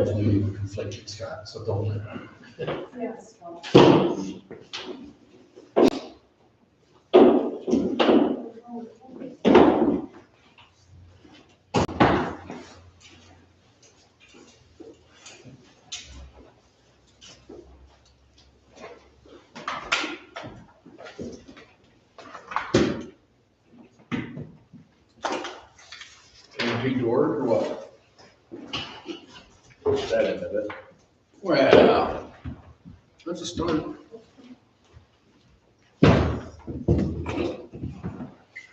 otherwise we would conflict with Scott, so don't. Yes. Can we do or what? That end of it. Well, that's a start.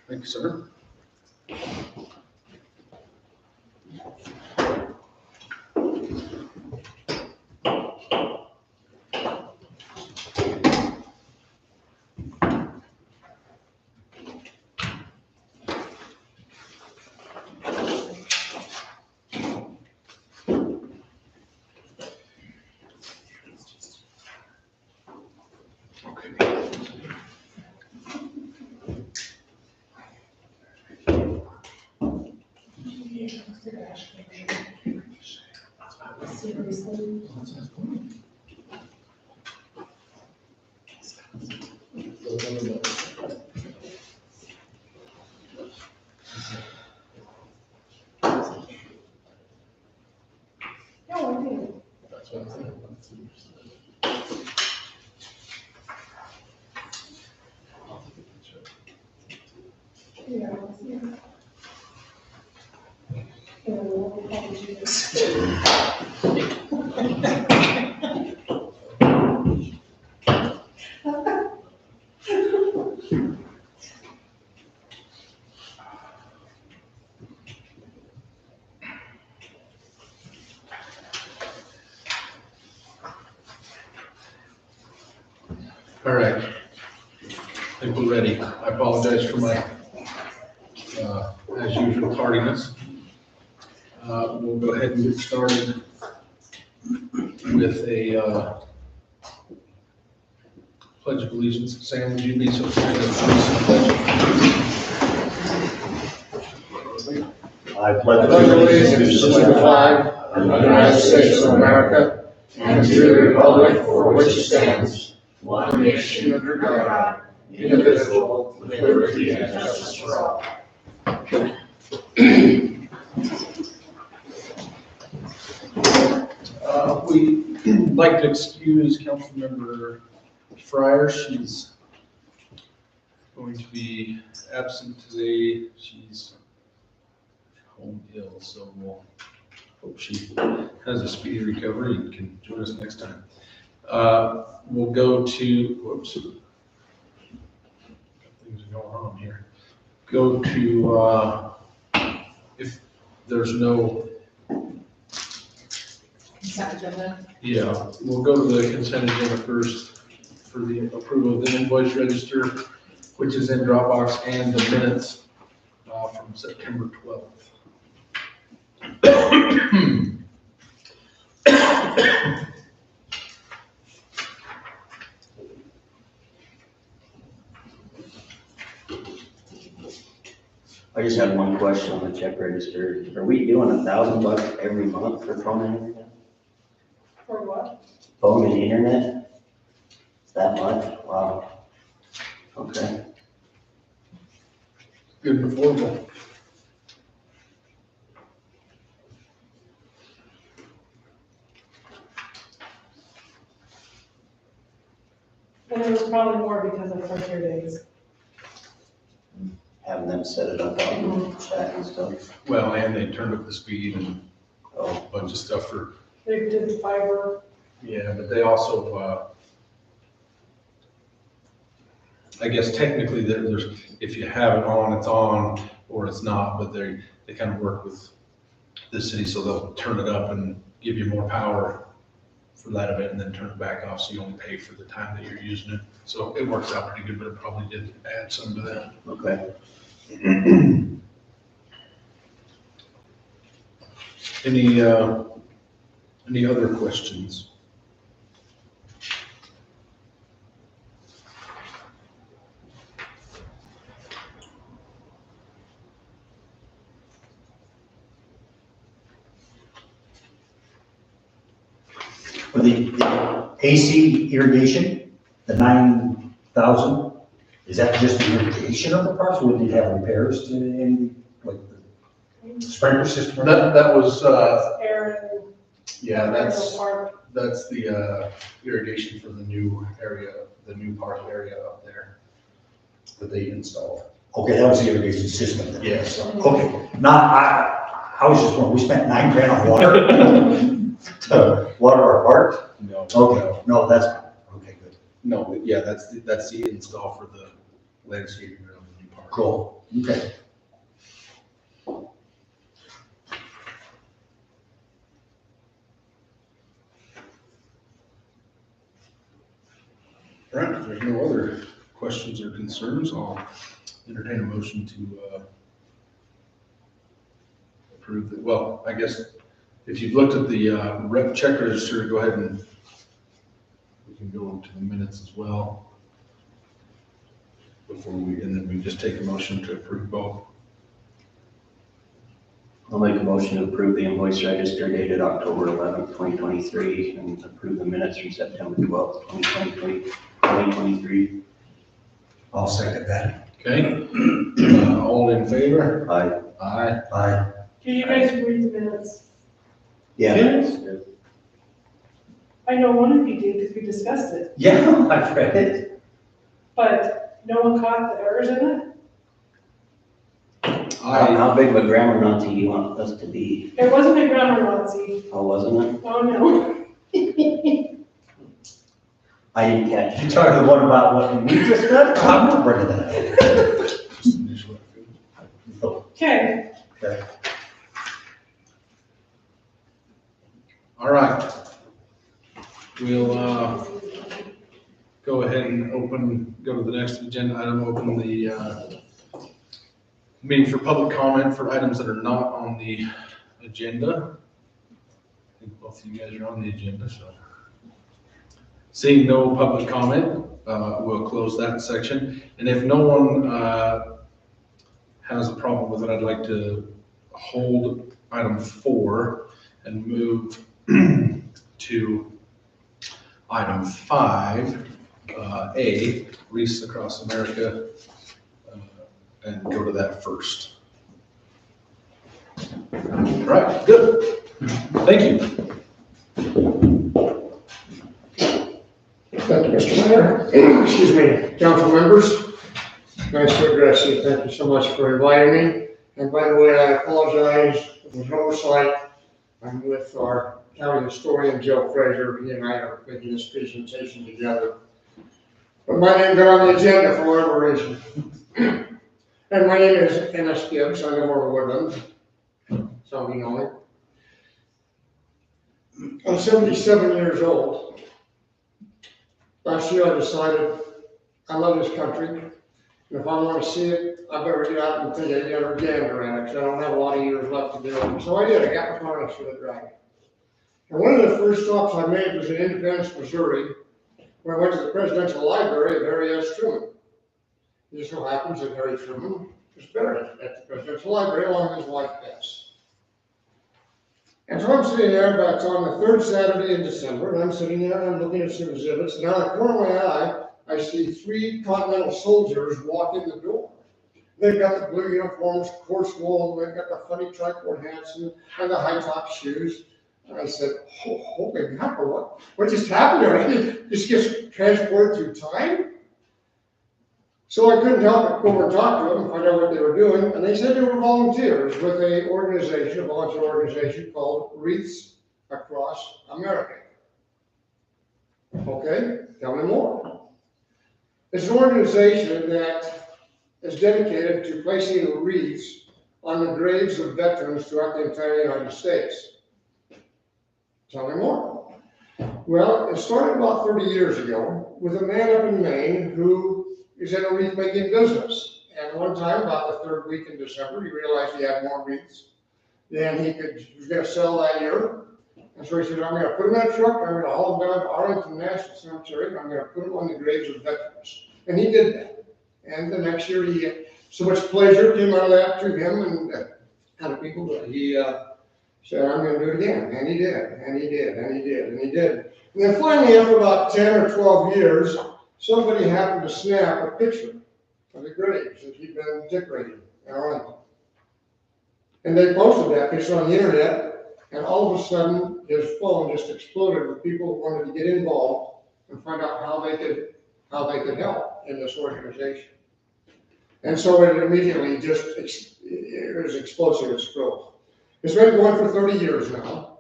Thank you, sir. Seriously. No, I think. That's what I'm saying. Yeah. We'll probably do this. All right. I think we're ready. I apologize for my, as usual, tardiness. We'll go ahead and get started with a pledge of allegiance. Sam, would you be so kind as to lead the pledge? I pledge allegiance to the flag of the United States of America and to the republic for which it stands, one nation under God, indivisible, with liberty and justice for all. We'd like to excuse Councilmember Fryer. She's going to be absent today. She's home ill, so we'll hope she has a speedy recovery and can join us next time. We'll go to, whoops. Things are going on here. Go to, if there's no, Consent agenda. yeah, we'll go to the consent agenda first for the approval of the invoice register, which is in Dropbox, and the minutes from September 12th. I just had one question on the check register. Are we doing $1,000 every month for phone and internet? For what? Phone and internet? That much? Wow. Okay. Good and affordable. And it was probably more because of Frontier Days. Having them set it up on chat and stuff. Well, and they turned up the speed and Oh, a bunch of stuff for, They did the fiber. yeah, but they also, I guess technically there's, if you have it on, it's on, or it's not, but they kind of work with the city, so they'll turn it up and give you more power for that event and then turn it back off, so you only pay for the time that you're using it. So it works out pretty good, but it probably did add some to that. okay. Any other questions? For the AC irrigation, the 9,000, is that just the irrigation of the parks, or did it have repairs to any, like the sprinkler system? or anything? That was, Aaron. yeah, that's Park. the irrigation for the new area, the new park area up there that they installed. Okay, that was the irrigation system. then. Yes. Okay, I was just wondering, we spent $9,000 on water to water our park? No. Okay, no, that's, okay, good, No, yeah, that's the install for the landscaping around the new park. cool, okay. All right, if there's no other questions or concerns, I'll entertain a motion to approve the, well, I guess if you've looked at the rep check register, go ahead and we can go into the minutes as well. And then we just take a motion to approve both. I'll make a motion to approve the invoice register dated October 11th, 2023, and approve the minutes from September 12th, 2023. I'll second that. Okay, all in favor? Aye. Aye. Aye. Can you guys read the minutes? Yeah. Yes. I know one of you did because we discussed it, Yeah, I've read it. but no one caught the errors in it. How big of a grammar Nazi do you want us to be? It wasn't a grammar Nazi. Oh, wasn't it? Oh, no. I didn't catch You it. talking the one about what we just done? I'm not bringing that Just initial. up. Okay, Okay. All right. We'll go ahead and go to the next agenda item, open the meeting for public comment for items that are not on the agenda. I think both of you guys are on the agenda, so. Seeing no public comment, we'll close that section. And if no one has a problem with it, I'd like to hold item 4 and move to item 5A, Wreaths Across America, and go to that first. All right, good. Thank you. Thank you, Mr. Mayor. Excuse me, council members. Nice to address you. Thank you so much for inviting me. And by the way, I apologize for the oversight. I'm with our county historian, Joe Fraser. He and I are making this presentation together. But my name got on the agenda for whatever reason. And my name is Ennis Gibbs. I live over Woodland. Some of you know me. I'm 77 years old. Last year I decided I love this country, and if I want to see it, I better get out and take a gander at it, because I don't have a lot of years left to do it. So I did, I got my harness for the dragon. And one of the first stops I made was in Independence, Missouri, where I went to the Presidential Library of Harry S. Truman. It just so happens that Harry Truman was buried at the Presidential Library along with his wife Bess. And so I'm sitting there, but it's on the third Saturday in December, and I'm sitting there and I'm looking at some exhibits, and out of the corner of my eye, I see 3 Continental soldiers walk in the door. They've got the blue uniforms, coarse wool, they've got the funny tricorn hats and the high top shoes. And I said, holy mackerel, what just happened there? Just gets transported through time? So I couldn't help but go over and talk to them and find out what they were doing. And they said they were volunteers with a volunteer organization called Wreaths Across America. Okay, tell me more. It's an organization that is dedicated to placing wreaths on the graves of veterans throughout the entire United States. Tell me more. Well, it started about 30 years ago with a man up in Maine who is in a wreath making business. And one time, about the 3rd week in December, he realized he had more wreaths than he was going to sell that year. And so he said, I'm going to put them in a truck, I'm going to haul them down to Arlington National Cemetery, and I'm going to put them on the graves of veterans. And he did that. And the next year, he had so much pleasure came out of that to him and kind of people that he said, I'm going to do it again. And he did, and he did, and he did, and he did. And then finally, after about 10 or 12 years, somebody happened to snap a picture of the graves that he'd been decorating in Arlington. And they posted that picture on the internet, and all of a sudden, his phone just exploded with people who wanted to get involved and find out how they could help in this organization. And so it immediately it was explosive, its growth. It's been going for 30 years now.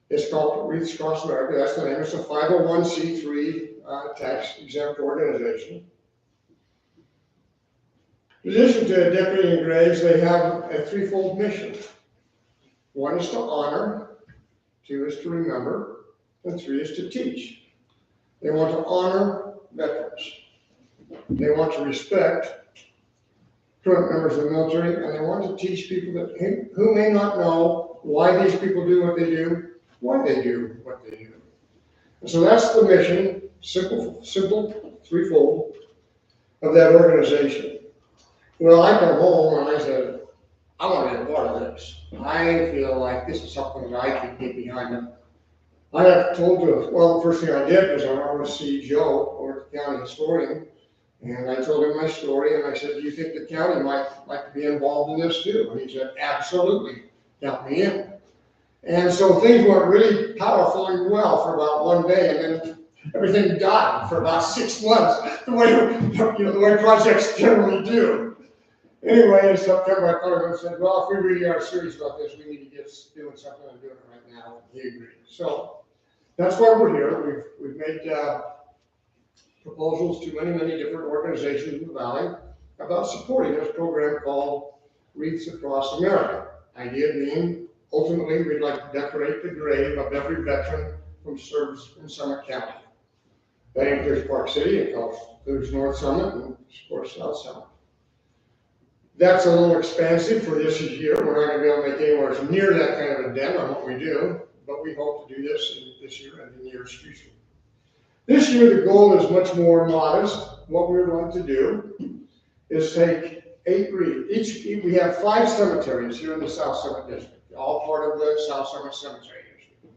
It's called Wreaths Across America, that's the name. It's a 501c3 tax exempt organization. In addition to decorating graves, they have a threefold mission. One is to honor, two is to remember, and three is to teach. They want to honor veterans. They want to respect current members of the military, and they want to teach people that who may not know why these people do what they do, why they do what they do. And so that's the mission, simple, threefold, of that organization. Well, I come home and I said, I want to be a part of this. I feel like this is something that I can get behind. I have told the first thing I did was I wanted to see Joe, or the county historian, and I told him my story, and I said, do you think the county might like to be involved in this too? And he said, absolutely, count me in. And so things went really powerfully well for about one day, and then everything died for about 6 months, the way projects generally do. Anyway, in September, I called him and said, well, if we really are serious about this, we need to get doing something and doing it right now. He agreed. So that's why we're here. We've made proposals to many different organizations in the Valley about supporting this program called Wreaths Across America. Idea being, ultimately, we'd like to decorate the grave of every veteran from service in Summit County. That includes Park City, it includes North Summit, and of course South Summit. That's a little expansive for this year. We're not going to be able to make anywhere near that kind of a dent on what we do, but we hope to do this this year and in the years future. This year, the goal is much more modest. What we're going to do is take 8 wreaths. We have 5 cemeteries here in the South Summit District, all part of the South Summit Cemetery District.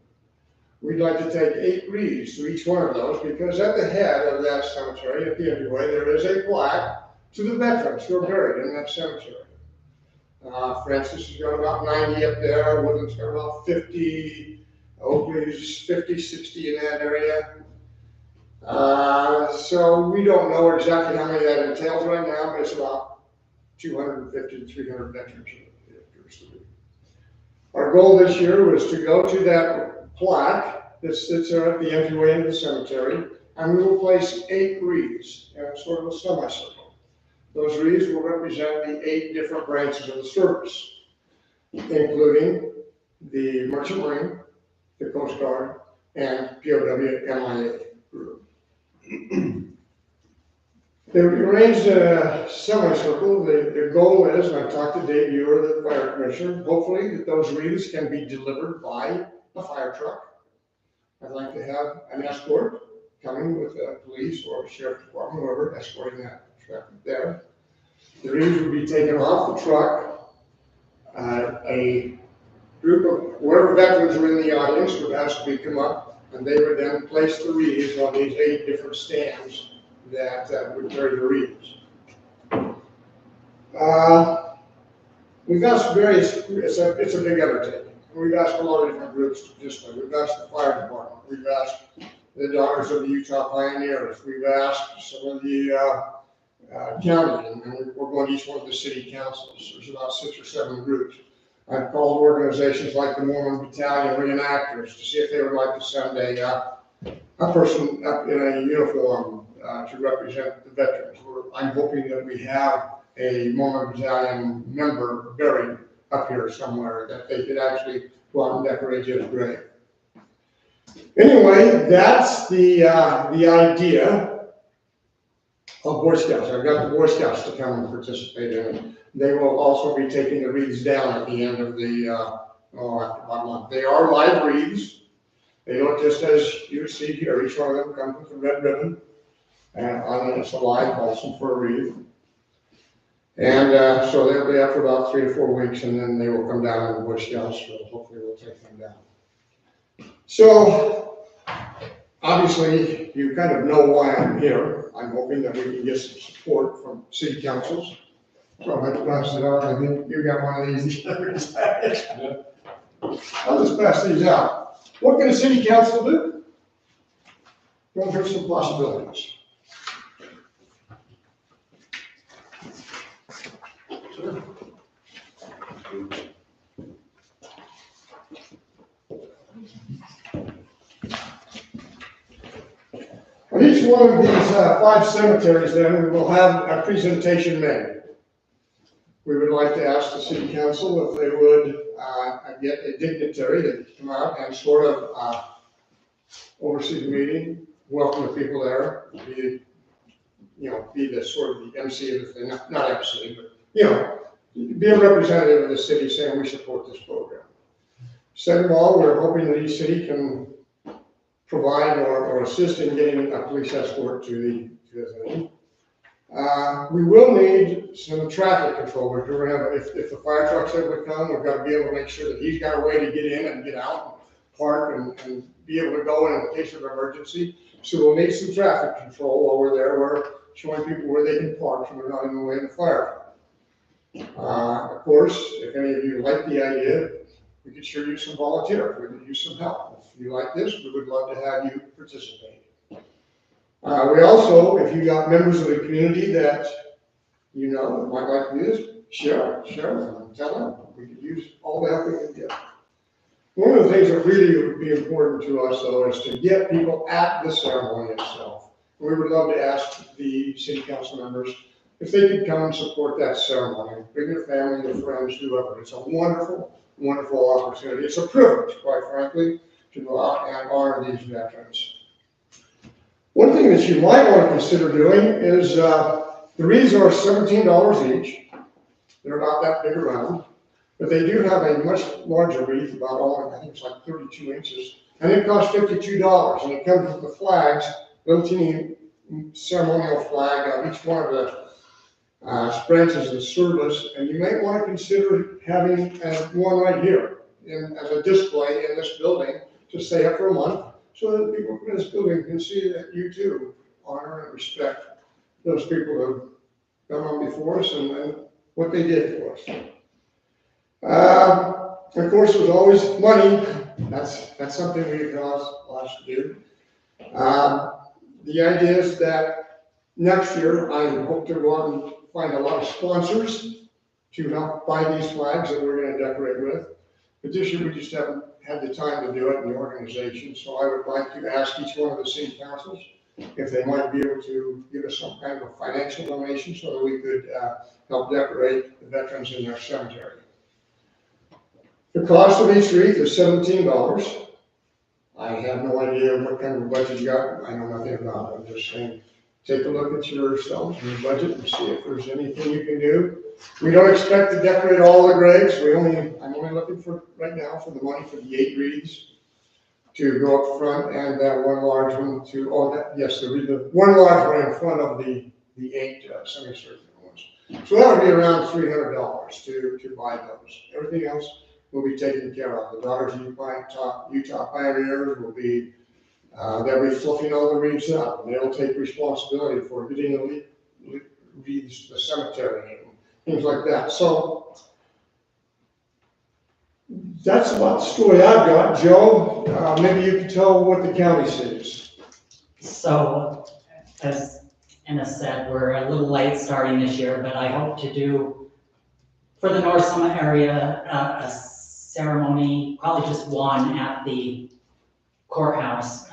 We'd like to take 8 wreaths to each one of those, because at the head of that cemetery, at the entryway, there is a plaque to the veterans who are buried in that cemetery. Francis has got about 90 up there, Woodland's got about 50, Oakley's 50, 60 in that area. So we don't know exactly how many that entails right now, but it's about 250 to 300 veterans. Our goal this year was to go to that plaque that sits there at the entryway into the cemetery, and we will place 8 wreaths in sort of a semicircle. Those wreaths will represent the 8 different branches of the service, including the Merchant Marine, the Coast Guard, and POW MIA group. They were arranged in a semicircle. The goal is, and I talked to Dave Ewer, the fire commissioner, hopefully that those wreaths can be delivered by a fire truck. I'd like to have an escort coming with the police or sheriff department, whoever escorting that traffic there. The wreaths would be taken off the truck. A group of wherever veterans are in the audience would ask me to come up, and they would then place the wreaths on these 8 different stands that would carry the wreaths. We've asked various, it's a big undertaking. We've asked a lot of different groups to participate. We've asked the fire department. We've asked the Daughters of the Utah Pioneers. We've asked some of the county, and we're going to each one of the city councils. There's about 6 or 7 groups. I've called organizations like the Mormon Battalion Reenactors to see if they would like to send a person up in a uniform to represent the veterans. I'm hoping that we have a Mormon Battalion member buried up here somewhere that they could actually go out and decorate his grave. Anyway, that's the idea of Boy Scouts. I've got the Boy Scouts to come and participate in it. They will also be taking the wreaths down at the end of the, after about a month. They are live wreaths. They look just as you see here. Each one of them comes with a red ribbon. And on it, it's a live balsam for a wreath. And so they'll be up for about 3 to 4 weeks, and then they will come down to the Boy Scouts, so hopefully we'll take them down. So Obviously, you kind of know why I'm here. I'm hoping that we can get some support from city councils. So I'm going to pass it out. I think you got one of these. I'll just pass these out. What can a city council do? Well, here's some possibilities. On each one of these 5 cemeteries, then, we will have a presentation made. We would like to ask the city council if they would get a dignitary to come out and sort of oversee the meeting, welcome the people there, be the sort of the MC of the thing, not MC, but, be a representative of the city saying we support this program. Second of all, we're hoping that each city can provide or assist in getting a police escort to the thing. We will need some traffic control. We're going to have, if the fire trucks ever come, we've got to be able to make sure that he's got a way to get in and get out, and park, and be able to go in case of an emergency. So we'll need some traffic control while we're there. We're showing people where they can park so they're not in the way of the fire. Of course, if any of you like the idea, we could sure use some volunteers. We could use some help. If you like this, we would love to have you participate. We also, if you got members of the community that might like to do this, share them and tell them. We could use all the help we can get. One of the things that really would be important to us, though, is to get people at the ceremony itself. We would love to ask the city council members if they could come and support that ceremony. Bring your family, your friends, whoever. It's a wonderful, wonderful opportunity. It's a privilege, quite frankly, to go out and honor these veterans. One thing that you might want to consider doing is the wreaths are $17 each. They're not that big around, but they do have a much larger wreath, I think it's like 32 inches, and it costs $52. And it comes with the flags, little teeny ceremonial flag on each one of the branches of the service, and you may want to consider having one right here as a display in this building to stay up for a month, so that people in this building can see that you too honor and respect those people who have gone on before us and what they did for us. Of course, there's always money. That's something we can always do. The idea is that next year I hope to go out and find a lot of sponsors to help buy these flags that we're going to decorate with. But this year we just haven't had the time to do it in the organization. So I would like to ask each one of the city councils if they might be able to give us some kind of a financial donation so that we could help decorate the veterans in their cemetery. The cost of each wreath is $17. I have no idea what kind of budget you got. I know nothing about it. I'm just saying, take a look at yourselves, your budget, and see if there's anything you can do. We don't expect to decorate all the graves. I'm only looking for, right now, for the money for the 8 wreaths to go up front, and that one large one the one large one in front of the 8 semicircular ones. So that would be around $300 to buy those. Everything else will be taken care of. The Daughters of Utah Pioneers will be, they'll be fluffing all the wreaths up, and they'll take responsibility for getting the wreaths to the cemetery and things like that. So that's about the story I've got. Joe, maybe you can tell what the county sees. So, as Enna said, we're a little late starting this year, but I hope to do, for the North Summit area, a ceremony, probably just one at the courthouse.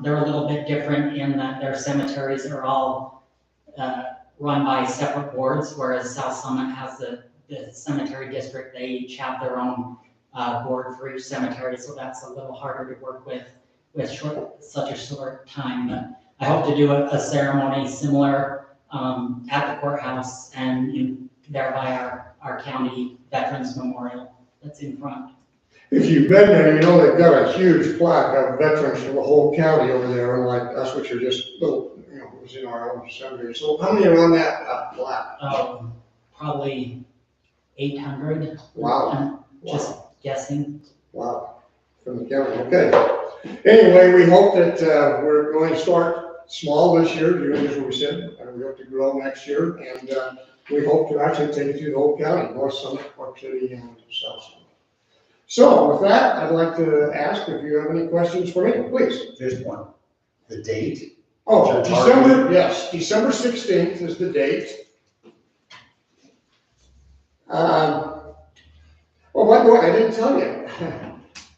They're a little bit different in that their cemeteries are all run by separate boards, whereas South Summit has the cemetery district. They each have their own board for each cemetery, so that's a little harder to work with such a short time. But I hope to do a ceremony similar at the courthouse and there by our county Veterans Memorial that's in front. If you've been there, you know they've got a huge plaque of veterans from the whole county over there, and like that's what you're just little, it was in our own cemetery. So how many are on that plaque? Probably 800. Wow. I'm just guessing. Wow, from the county. Okay. anyway, we hope that, we're going to start small this year, doing as we said, and we hope to grow next year, and, we hope to actually take it to the whole county, North Summit, Park City, and South Summit. So with that, I'd like to ask if you have any questions for me, please. Just one, the date. Oh, Is there a target? December, yes, December 16th is the date. Well, by the way, I didn't tell you.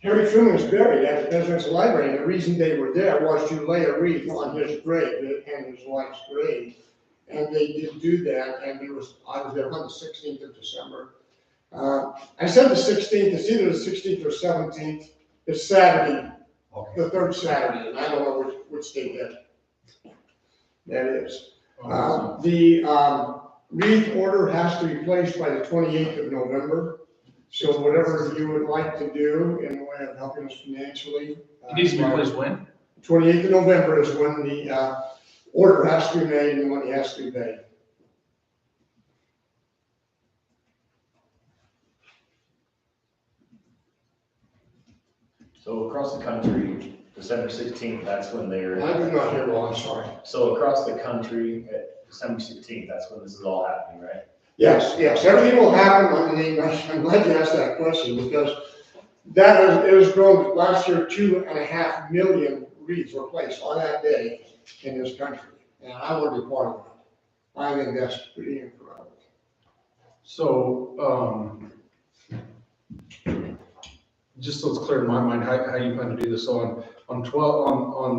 Harry Truman is buried at the Presidential Library, and the reason they were there was to lay a wreath on his grave and his wife's grave. And they did do that, and I was there on the 16th of December. I said the 16th, it's either the 16th or 17th. It's Saturday, Okay. the third Saturday, and I don't know which date that is. The wreath order has to be placed by the 28th of November. So whatever you would like to do in the way of helping us financially. It needs to be placed when? 28th of November is when the order has to be made and the money has to be paid. So across the country, December 16th, that's when they're, I did not hear well, I'm sorry. so across the country, at December 16th, that's when this is all happening, right? Yes, everything will happen. I mean, I'm glad you asked that question because it was grown last year, 2.5 million wreaths were placed on that day in this country. And I want to be part of that. I think that's pretty incredible. So, just so it's clear in my mind, how you plan to do this, so on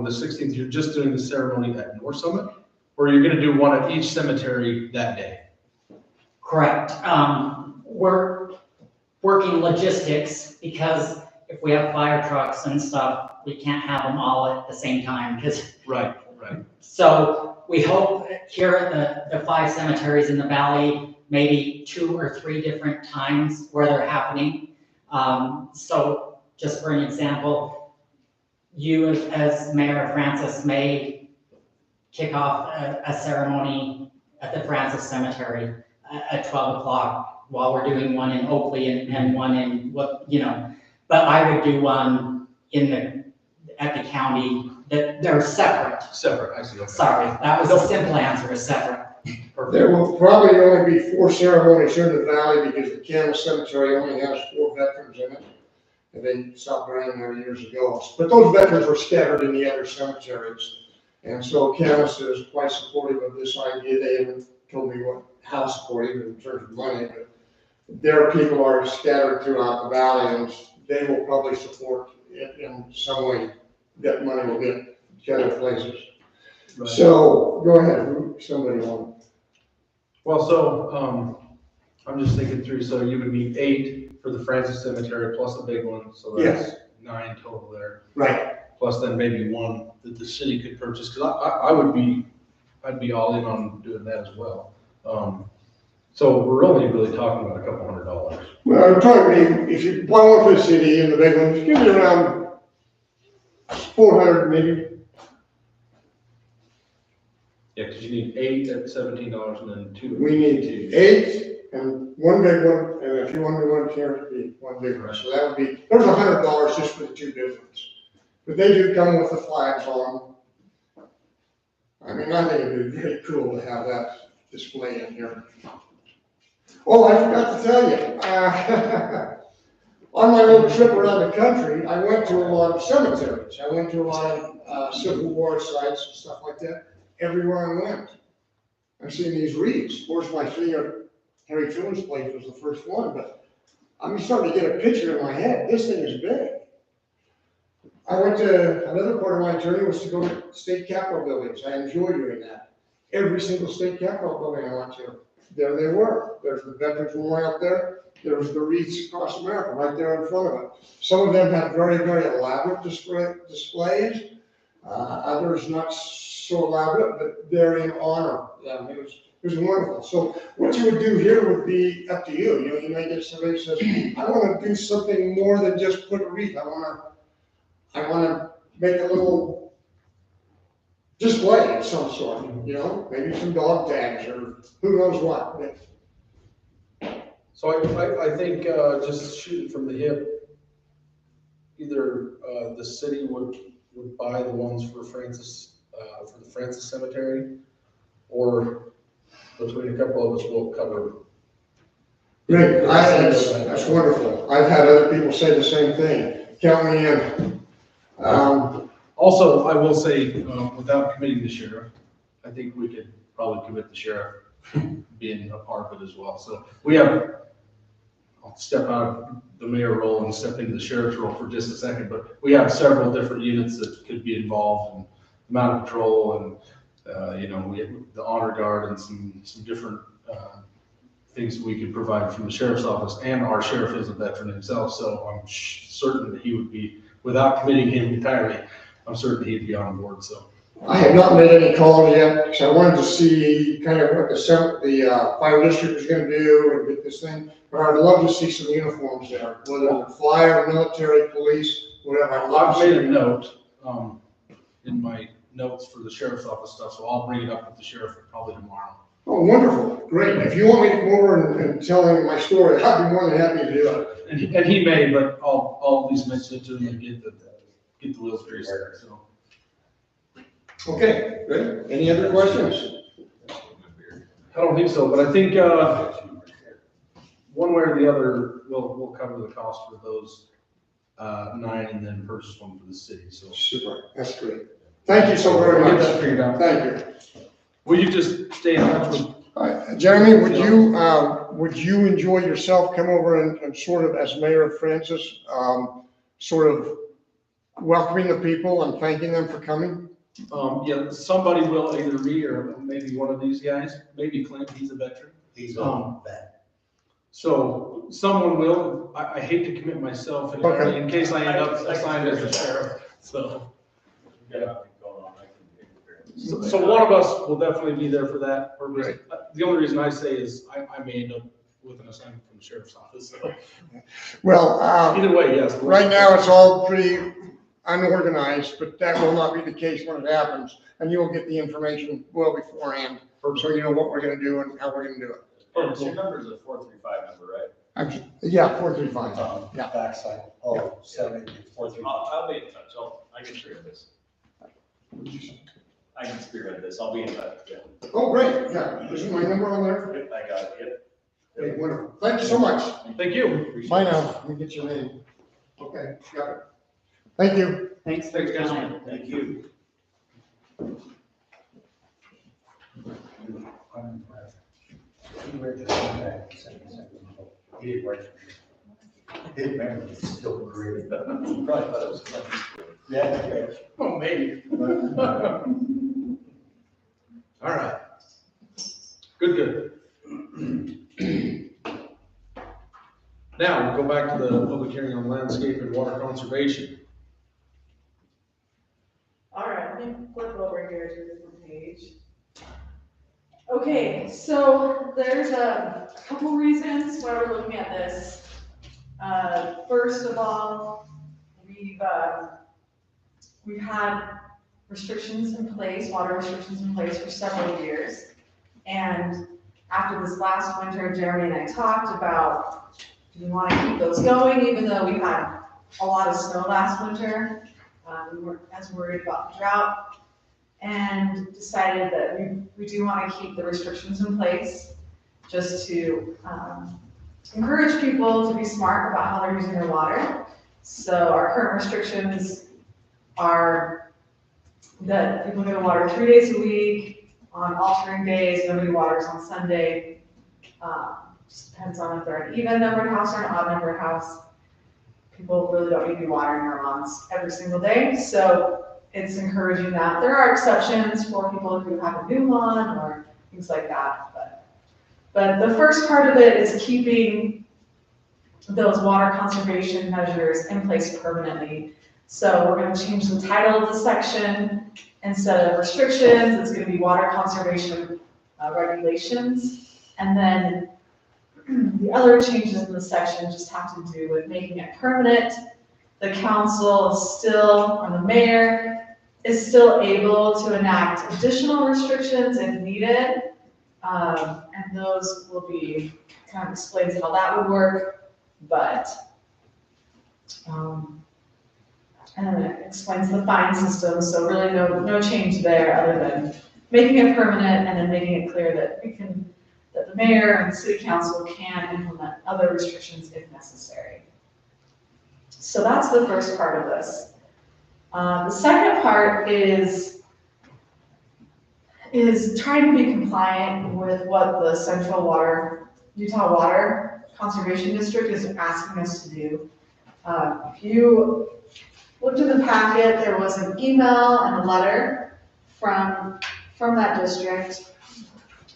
the 16th, you're just doing the ceremony at North Summit? Or you're gonna do one at each cemetery that day? Correct. We're working logistics because if we have fire trucks and stuff, we can't have them all at the same time because. Right. So we hope here at the 5 cemeteries in the valley, maybe 2 or 3 different times where they're happening. So just for an example, you as Mayor Francis may kick off a ceremony at the Francis Cemetery at 12 o'clock while we're doing one in Oakley and one in but I would do one at the county, that they're separate. Separate, I see, okay. Sorry, that was a simple answer, is separate. There will probably only be 4 ceremonies here in the valley because the Camas Cemetery only has 4 veterans in it. And they stopped running there years ago. But those veterans were scattered in the other cemeteries. And so Camas is quite supportive of this idea. They haven't told me how supportive in terms of money, but their people are scattered throughout the valley and they will probably support it in some way. That money will get to other places. Right. So go ahead, somebody want. Well, so, I'm just thinking through, so you would need 8 for the Francis Cemetery plus a big one, so that's 9 total there. Right. Plus then maybe 1 that the city could purchase, because I'd be all in on doing that as well. So we're only really talking about a couple $100. Well, I'm talking, if you buy one for the city and the big one, it's gonna be around 400 maybe. Yeah, because you need 8 at $17 and then 2. We need 8 and 1 big one, and if you want me one here, it'd be 1 big one. So that would be, there's $100 just for the 2 big ones. But they do come with the flags on them. I mean, I think it'd be very cool to have that display in here. Oh, I forgot to tell you, on my little trip around the country, I went to a lot of cemeteries. I went to a lot of Civil War sites and stuff like that. Everywhere I went, I'm seeing these wreaths. Of course, my favorite Harry Truman's place was the first one, but I'm starting to get a picture in my head. This thing is big. I went to, another part of my journey was to go to state capitol buildings. I enjoy doing that. Every single state capitol building I went to, there they were. There's the Veterans Memorial up there. There was the wreaths across America right there in front of it. Some of them had very, very elaborate displays. Others not so elaborate, but they're in honor. Yeah, it was wonderful. So what you would do here would be up to you. You know, you may get somebody who says, I want to do something more than just put a wreath. I want to make a little display of some sort, you know, maybe some dog tags or who knows what. So I think, just shooting from the hip, either, the city would buy the ones for Francis, for the Francis Cemetery, or between a couple of us, we'll cover. Great, that's wonderful. I've had other people say the same thing. Count me in. Also, I will say, without committing the sheriff, I think we could probably commit the sheriff being a part of it as well. So I'll step out of the mayor role and step into the sheriff's role for just a second, but we have several different units that could be involved in mounted patrol and, we have the honor guard and some different, things that we could provide from the sheriff's office, and our sheriff is a veteran himself, so I'm certain that he would be, without committing him entirely, I'm certain he'd be on board, so. I have not made any calls yet, because I wanted to see kind of what the fire district was gonna do and get this thing. But I'd love to see some uniforms there, whether they're fire, military, police, whatever. I'd love I've to see made a them. note, in my notes for the sheriff's office stuff, so I'll bring it up with the sheriff probably tomorrow. Oh, wonderful, great. If you want me to come over and tell him my story, I'd be more than happy to do it. And he may, but I'll at least mention it to him and get the wheels greased, so. Okay, good. Any other questions? I don't think so, but I think, one way or the other, we'll cover the cost for those, 9 and then purchase one for the city, so. Super, that's great. Thank you so very We'll get much. that figured out. Thank you. Will you just stay in touch with? All right, Jeremy, would you enjoy yourself come over and sort of as mayor of Francis, sort of welcoming the people and thanking them for coming? Yeah, somebody will, either me or maybe one of these guys, maybe Clint, he's a veteran. He's on that. So someone will, I hate to commit myself Okay. in case I end up assigned as a sheriff, so. So one of us will definitely be there for that purpose. Right. The only reason I say is I may end up with an assignment from the sheriff's office, so. Well, Either way, yes. right now it's all pretty unorganized, but that will not be the case when it happens. And you will get the information well beforehand, so you know what we're gonna do and how we're gonna do it. Your number is a 435 number, right? Yeah, 435. Yeah. Backside, 784. I'll be in touch. I can spearhead this. I can spearhead this. I'll be in touch. Yeah. Oh, great, yeah, this is my number on there. Yep, I got it. Yep. Okay, wonderful. Thank you so much. Thank you. Bye now, let me get your name. Okay, got it. Thank you. Thanks for your Thanks, guys. time. Thank you. He didn't write. He didn't remember, he's still great. Probably thought it was funny. Yeah. Oh, maybe. All right. Good. Now, we'll go back to the public hearing on landscape and water conservation. All right, let me flip over here to a different page. Okay, so there's a couple reasons why we're looking at this. First of all, we've had restrictions in place, water restrictions in place for several years. And after this last winter, Jeremy and I talked about, do we want to keep those going, even though we had a lot of snow last winter? We weren't as worried about the drought, and decided that we do want to keep the restrictions in place just to encourage people to be smart about how they're using their water. So our current restrictions are that people get water 3 days a week, on alternate days, nobody waters on Sunday. Just depends on if they're an even numbered house or an odd numbered house. People really don't need to be watering their lawns every single day, so it's encouraging that. There are exceptions for people who have a new lawn or things like that, but the first part of it is keeping those water conservation measures in place permanently. So we're going to change the title of the section. Instead of restrictions, it's going to be water conservation regulations. And then the other changes in the section just have to do with making it permanent. The council still, or the mayor, is still able to enact additional restrictions if needed. And those will be, kind of explains how that would work. But And then it explains the fine system, so really no change there other than making it permanent and then making it clear that that the mayor and the city council can implement other restrictions if necessary. So that's the first part of this. The second part is trying to be compliant with what the Utah Water Conservation District is asking us to do. If you looked in the packet, there was an email and a letter from that district.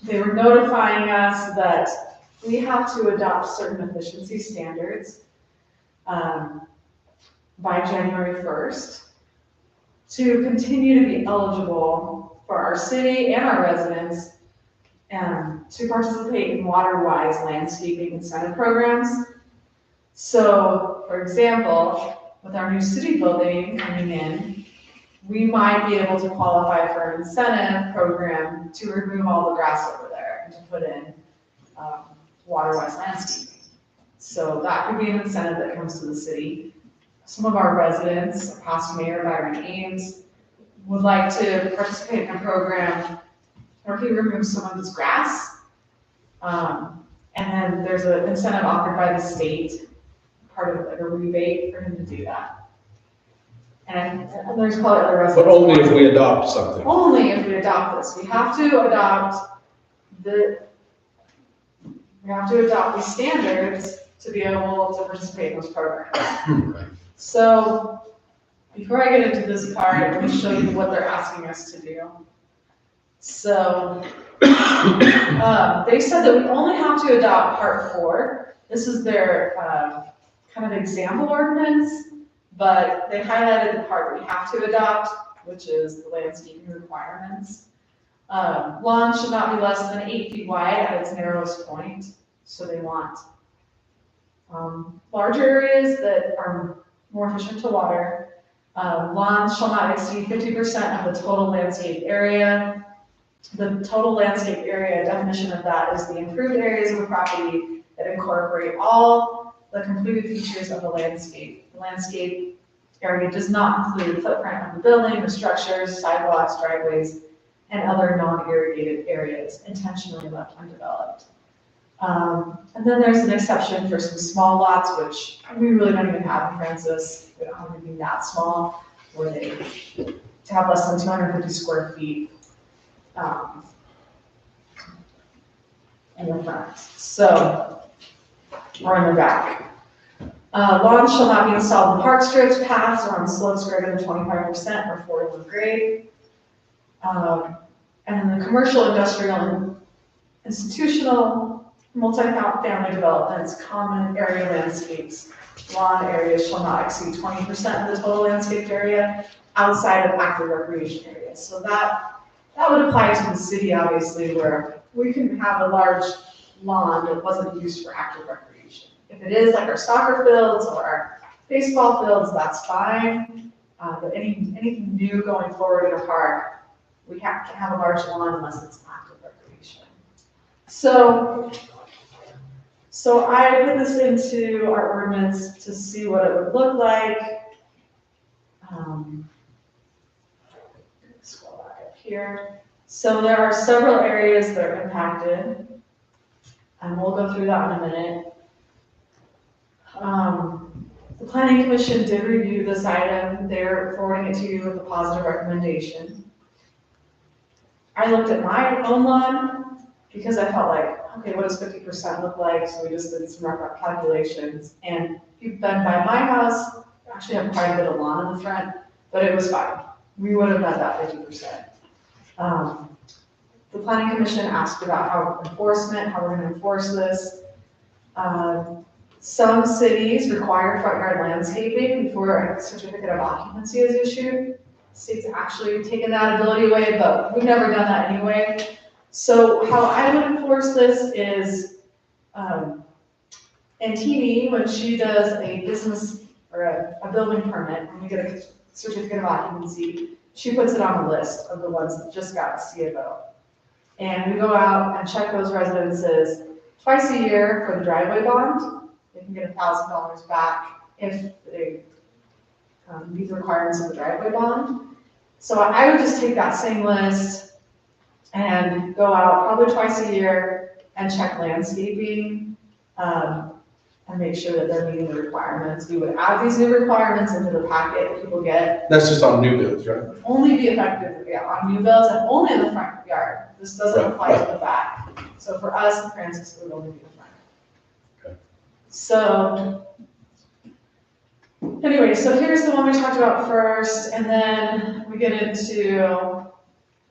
They were notifying us that we have to adopt certain efficiency standards by January 1st to continue to be eligible for our city and our residents to participate in water-wise landscaping incentive programs. So, for example, with our new city building coming in, we might be able to qualify for an incentive program to remove all the grass over there and to put in water-wise landscaping. So that could be an incentive that comes to the city. Some of our residents, past Mayor Byron Ames, would like to participate in a program where he removes some of his grass. And then there's an incentive offered by the state, part of like a rebate for him to do that. And there's probably other residents. But only if we adopt something. Only if we adopt this. We have to adopt these standards to be able to participate in those programs. So before I get into this part, let me show you what they're asking us to do. So they said that we only have to adopt part 4. This is their kind of example ordinance, but they highlighted the part that we have to adopt, which is the landscaping requirements. Lawn should not be less than 8 feet wide at its narrowest point. So they want larger areas that are more efficient to water. Lawns shall not exceed 50% of the total landscape area. The total landscape area definition of that is the improved areas of the property that incorporate all the completed features of the landscape. The landscape area does not include the footprint of the building, the structures, sidewalks, driveways, and other non-irrigated areas intentionally left undeveloped. And then there's an exception for some small lots, which we really don't even have in Francis. We don't have anything that small, where they to have less than 250 square feet in the front. So, or in the back. Lawns shall not be installed in park strips, paths, or on slopes greater than 25% or 41 grade. And then the commercial, industrial, and institutional multi-family developments, common area landscapes, lawn areas shall not exceed 20% of the total landscaped area outside of active recreation areas. So that would apply to the city, obviously, where we can have a large lawn that wasn't used for active recreation. If it is like our soccer fields or our baseball fields, that's fine. But anything new going forward in a park, we can't have a large lawn unless it's active recreation. So I put this into our ordinance to see what it would look like. Scroll back up here. So there are several areas that are impacted, and we'll go through that in a minute. The Planning Commission did review this item. They're forwarding it to you with a positive recommendation. I looked at my own lawn because I felt like, okay, what does 50% look like? So we just did some rough calculations. And if you've been by my house, I actually have quite a bit of lawn in the front, but it was fine. We would have met that 50%. The Planning Commission asked about how we're going to enforce this. Some cities require front yard landscaping before a certificate of occupancy is issued. States actually taken that ability away, but we've never done that anyway. So how I would enforce this is, Antini, when she does a business or a building permit, when we get a certificate of occupancy, she puts it on the list of the ones that just got a CFO. And we go out and check those residences twice a year for the driveway bond. They can get $1,000 back if they meet the requirements of the driveway bond. So I would just take that same list and go out probably twice a year and check landscaping, and make sure that they're meeting the requirements. We would add these new requirements into the packet that people get. That's just on new builds, right? Only be effective, yeah, on new builds and only in the front yard. This doesn't Right, apply to the back. So for us, in Francis, it would only be the front. Okay. So, anyway, so here's the one we talked about first, and then we get into,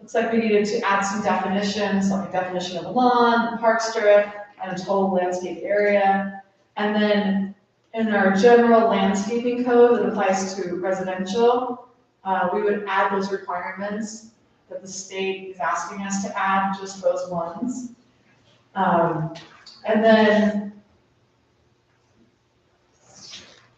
looks like we needed to add some definitions, like a definition of a lawn, park strip, and a total landscape area. And then in our general landscaping code that applies to residential, we would add those requirements that the state is asking us to add, just those ones. And then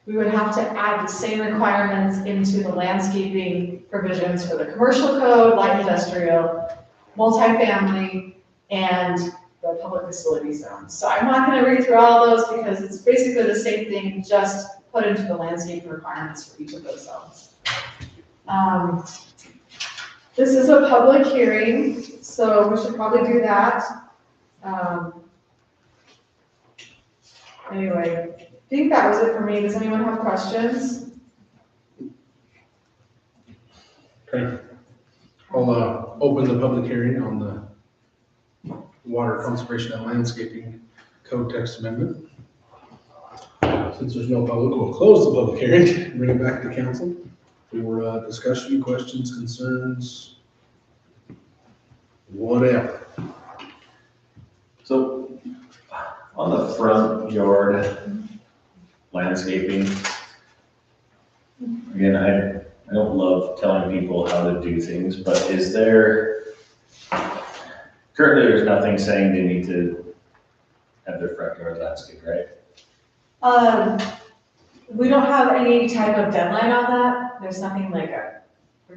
we would have to add the same requirements into the landscaping provisions for the commercial code, light industrial, multifamily, and the public facility zone. So I'm not gonna read through all those because it's basically the same thing, just put into the landscaping requirements for each of those zones. This is a public hearing, so we should probably do that. Anyway, I think that was it for me. Does anyone have questions? Okay. I'll open the public hearing on the Water Conservation and Landscaping Code Text Amendment. Since there's no public, we'll close the public hearing and bring it back to council for discussion, questions, concerns, whatever. So, on the front yard landscaping, again, I don't love telling people how to do things, but is there, currently there's nothing saying they need to have their front yard landscaped, right? We don't have any type of deadline on that. There's nothing like where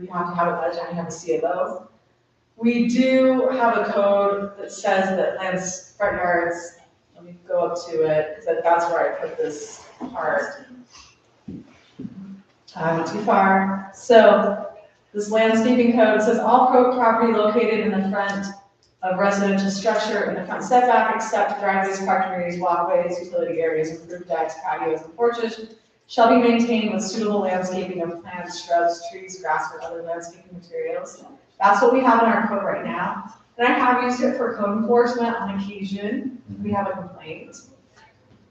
you have to have it by the time you have a CFO. We do have a code that says that front yards, let me go up to it, because that's where I put this part. I went too far. So this landscaping code says all property located in the front of residential structure in the front setback except driveways, parking areas, walkways, utility areas, improved decks, patios, and porches shall be maintained with suitable landscaping of plants, shrubs, trees, grass, or other landscaping materials. That's what we have in our code right now. And I have used it for code enforcement on occasion. We have a complaint.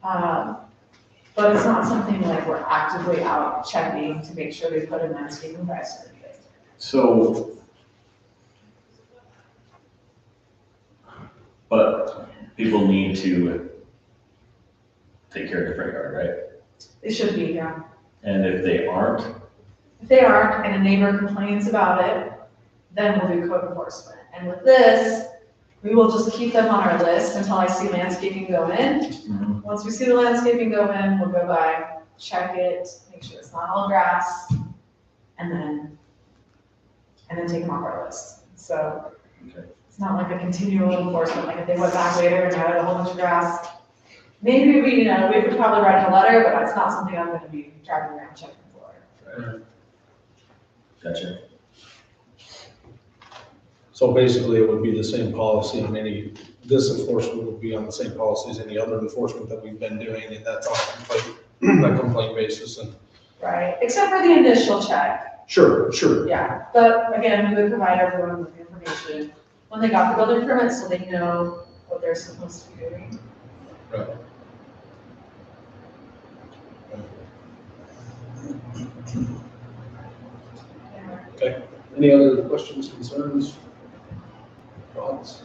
But it's not something like we're actively out checking to make sure they put in landscaping by a certain date. So, but people need to take care of the front yard, right? They should be, yeah. And if they aren't, If they aren't, and a neighbor complains about it, then we'll do code enforcement. And with this, we will just keep them on our list until I see landscaping go in. Once we see the landscaping go in, we'll go by, check it, make sure it's not all grass, and then take them off our list. So Okay. it's not like a continual enforcement, like if they went back later and added a whole bunch of grass. Maybe we could probably write a letter, but it's not something I'm gonna be driving around checking for. Gotcha. So basically, it would be the same policy on this enforcement would be on the same policy as any other enforcement that we've been doing, and that's on a complaint basis and. Right, except for the initial check. Sure. Yeah, but again, we would provide everyone with information when they got the building permit, so they know what they're supposed to be doing. Right. Okay, any other questions, concerns, thoughts?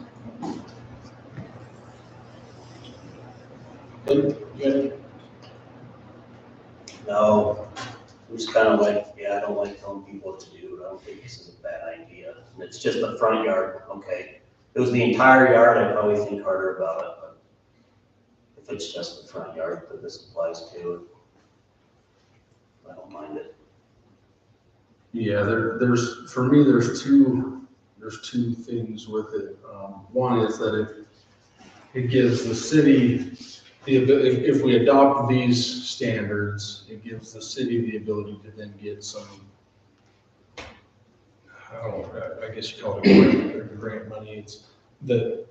Dave, you got any? No, it was kind of like, yeah, I don't like telling people what to do. I don't think this is a bad idea. And it's just the front yard, okay. If it was the entire yard, I'd probably think harder about it, but if it's just the front yard that this applies to, I don't mind it. Yeah, for me, there's two things with it. One is that it gives the city if we adopt these standards, it gives the city the ability to then get some, I don't know, I guess you call it grant money. It's that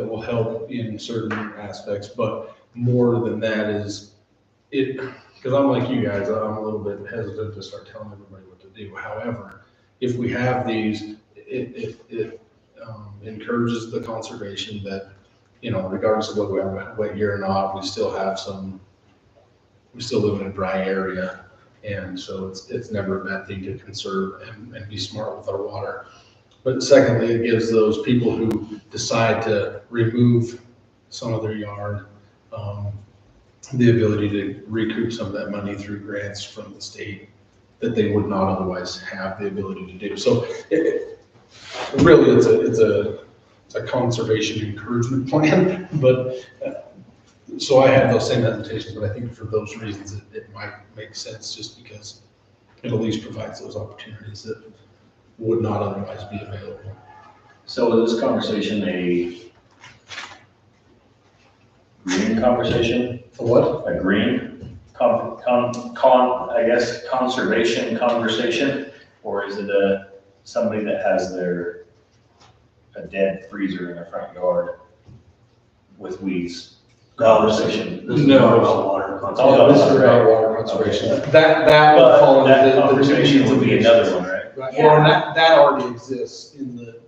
will help in certain aspects, but more than that is it, because I'm like you guys, I'm a little bit hesitant to start telling everybody what to do. However, if we have these, it encourages the conservation that, you know, regardless of whether we have a wet year or not, we still live in a dry area. And so it's never a bad thing to conserve and be smart with our water. But secondly, it gives those people who decide to remove some of their yard, the ability to recoup some of that money through grants from the state that they would not otherwise have the ability to do. So really, it's a conservation encouragement plan. But so I have those same hesitations, but I think for those reasons, it might make sense just because it at least provides those opportunities that would not otherwise be available. So is this conversation a green conversation? A what? A green I guess, conservation conversation? Or is it somebody that has a dead freezer in their front yard with weeds? Conversation. This is No. more about water Oh, conservation. This is about water conservation. That would But fall that into the conversation would be another one, right? Right, well, and that already exists in the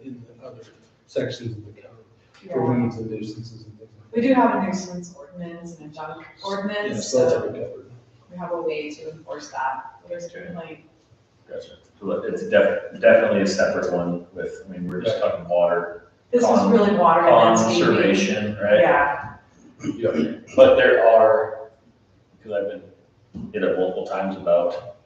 other sections of the code for Yeah. weeds and nuisances and things like We do have a nuisance ordinance and a junk that. ordinance, Yes, that's so already covered. we have a way to enforce that. There's a complaint. Gotcha. So it's definitely a separate one with, I mean, we're just talking water This is really water and landscaping. conservation, right? Yeah, Yeah. But there are, because I've been hit up multiple times about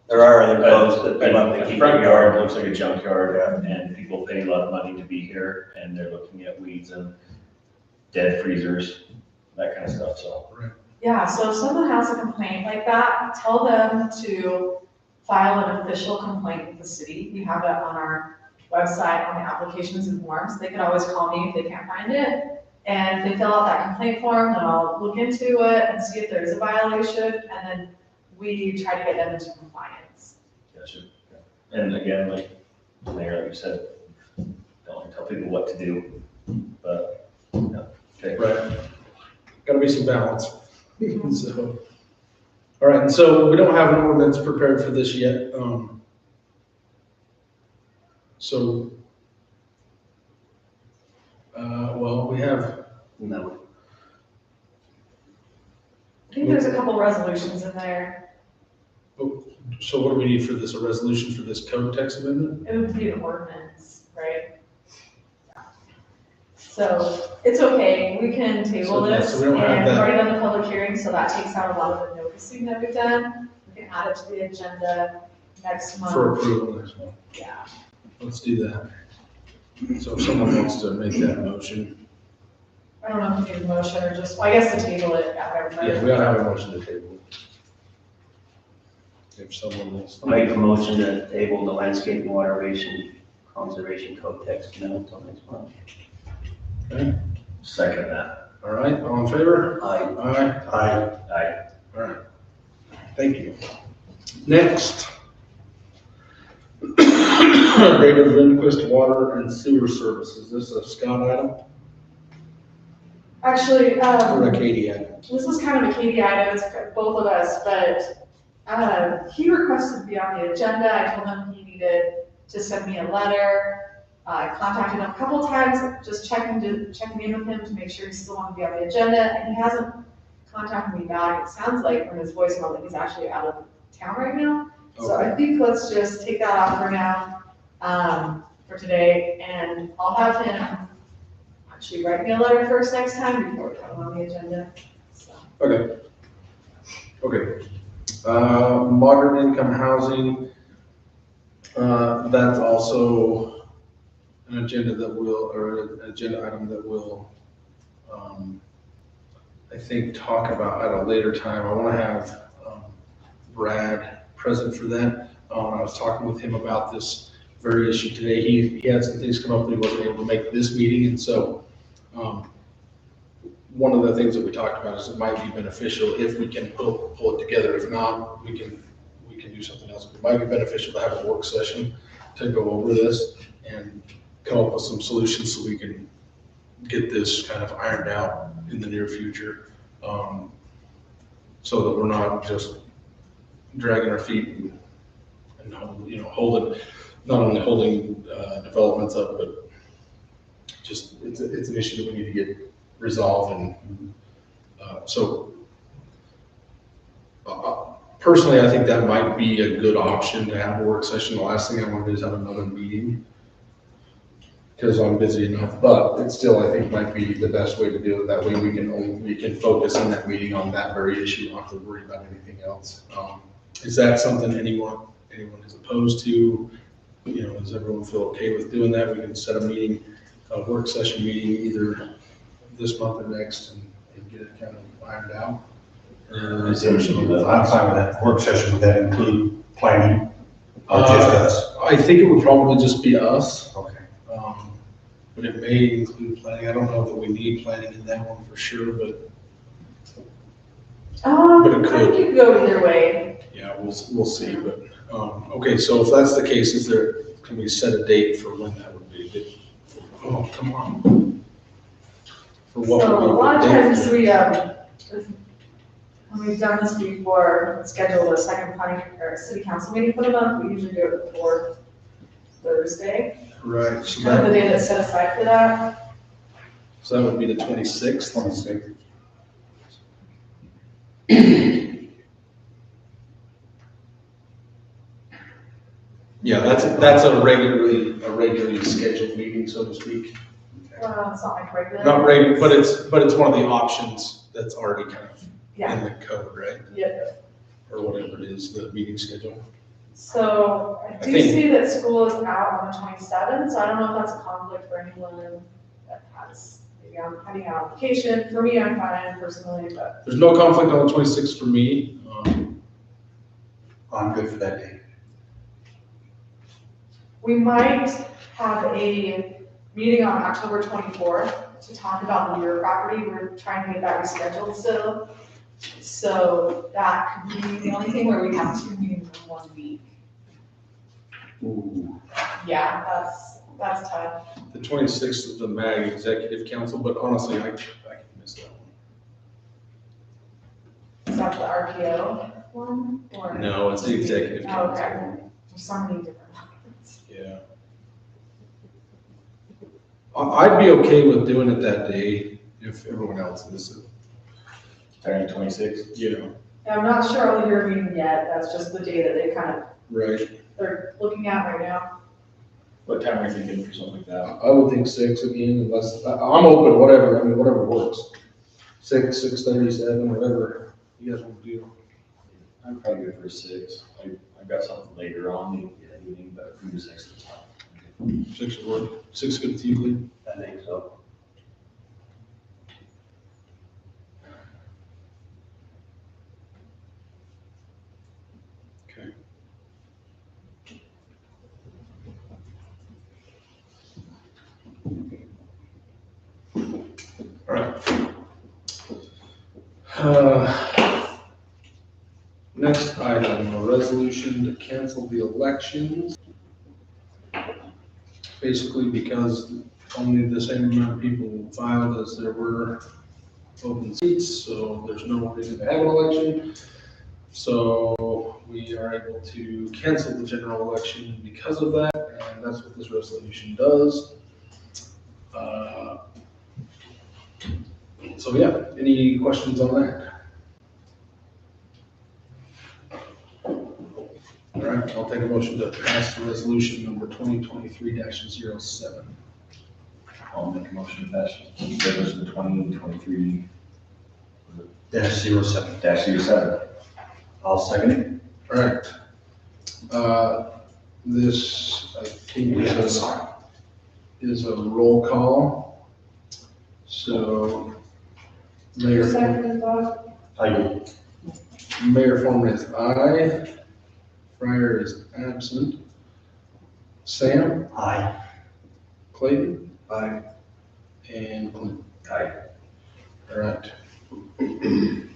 There are other codes that they want to a keep. front yard looks like a junkyard, and people pay a lot of money to be here, and they're looking at weeds and dead freezers, that kind of stuff, so. yeah, so if someone has a complaint like that, tell them to file an official complaint with the city. We have it on our website, on the applications and forms. They can always call me if they can't find it. And if they fill out that complaint form, then I'll look into it and see if there is a violation, and then we try to get them into compliance. Gotcha. And again, like Mayor, like you said, don't tell people what to do, but, yeah, okay. Right. Gotta be some balance. So, all right, and so we don't have an ordinance prepared for this yet. So, well, we have, No. I think there's a couple resolutions in there. so what do we need for this? A resolution for this code text amendment? It would be an ordinance, right? So it's okay, we can So, table yeah, this so we don't have and that. write it on the public hearing, so that takes out a lot of the noticing that we've done. We can add it to the agenda next month. For approval next month. Yeah. Let's do that. So if someone wants to make that motion, I don't know if you need a motion or just, well, I guess to table it, yeah, yeah, everybody. we ought to have a motion to table. If someone wants. I'll make a motion to table the landscape and waterways conservation code text amendment until next month. Second that. All right, all in favor? Aye. Aye. Aye. All right. Thank you. Next. David Lindquist, Water and Sewer Services. This is a Scott item Actually, or a Katie item? this was kind of a Katie item, it's for both of us, but, he requested to be on the agenda. I told him he needed to send me a letter. I contacted him a couple times, just checking in with him to make sure he still wanted to be on the agenda, and he hasn't contacted me back. It sounds like from his voicemail that he's actually out of town right now. So I think let's just take that off for now, for today, and I'll have him actually write me a letter first next time before we put him on the agenda, so. Okay. Okay. Modern income housing, that's also an agenda that will, or an agenda item that will, I think, talk about at a later time. I want to have Brad present for that. I was talking with him about this very issue today. He had some things come up that he wasn't able to make this meeting, and so one of the things that we talked about is it might be beneficial if we can pull it together. If not, we can do something else. It might be beneficial to have a work session to go over this and come up with some solutions so we can get this kind of ironed out in the near future. So that we're not just dragging our feet and holding, not only holding developments up, but just, it's an issue that we need to get resolved. And personally, I think that might be a good option to have a work session. The last thing I want to do is have another meeting because I'm busy enough, but it still, I think, might be the best way to do it. That way we can focus in that meeting on that very issue, not to worry about anything else. Is that something anyone is opposed to? Does everyone feel okay with doing that? We can set a meeting, a work session meeting, either this month or next, and get it kind of ironed out. I'm fine with that. Work session, would that include planning? Or just us? I think it would probably just be us. Okay. But it may include planning. I don't know that we need planning in that one for sure, but But it I could. think you could go either way. yeah, we'll see. But, okay, so if that's the case, can we set a date for when that would be? Oh, come on. For what So would be a lot of the date? times when we've done this before, scheduled a second planning or city council meeting for the month, we usually do it the fourth Thursday. Right, so Kind of the that, day that's set aside for that. so that would be the 26th. 26. Yeah, that's a regularly scheduled meeting, so to speak. It's not like regular. Not regular, but it's one of the options that's already kind of Yeah, in the code, right? yeah. Or whatever it is, the meeting schedule. So I do think- see that school is out on the 27th, so I don't know if that's a conflict for anyone that has, maybe I'm heading out on vacation. For me, I'm fine personally, but There's no conflict on the 26th for me. I'm good for that day. we might have a meeting on October 24th to talk about the Muir property. We're trying to get that rescheduled still. So that could be the only thing where we have 2 meetings in 1 week. Ooh. Yeah, that's tough. The 26th is the MAG Executive Council, but honestly, I can miss that one. Is that the RPO one or? No, it's the Executive Oh, Council. okay. There's so many different ones. Yeah. I'd be okay with doing it that day if everyone else is, Turning 26. I'm not sure on the Muir meeting yet. That's just the day that they kind of, right? they're looking at right now. What time are you thinking for something like that? I would think 6 again, unless, I'm open, whatever, whatever works. 6, 6:37, whatever you guys want to do. I'm probably good for 6. I've got something later on in the evening, but if we do 6, it's fine. 6 would work. 6 good with you, Lee? I think so. Okay. All right. Next item, a resolution to cancel the elections. Basically because only the same amount of people filed as there were open seats, so there's no reason to have an election. So we are able to cancel the general election because of that, and that's what this resolution does. So yeah, any questions on that? All right, I'll take a motion to pass the resolution number 2023-07. I'll make a motion to pass resolution 2023 -07. -07. I'll second it. All right. This, I think, is a roll call. So, Mayor Forman is aye. Fryer is absent. Sam? Aye. Clayton? Aye. And Clint? Aye. All right. You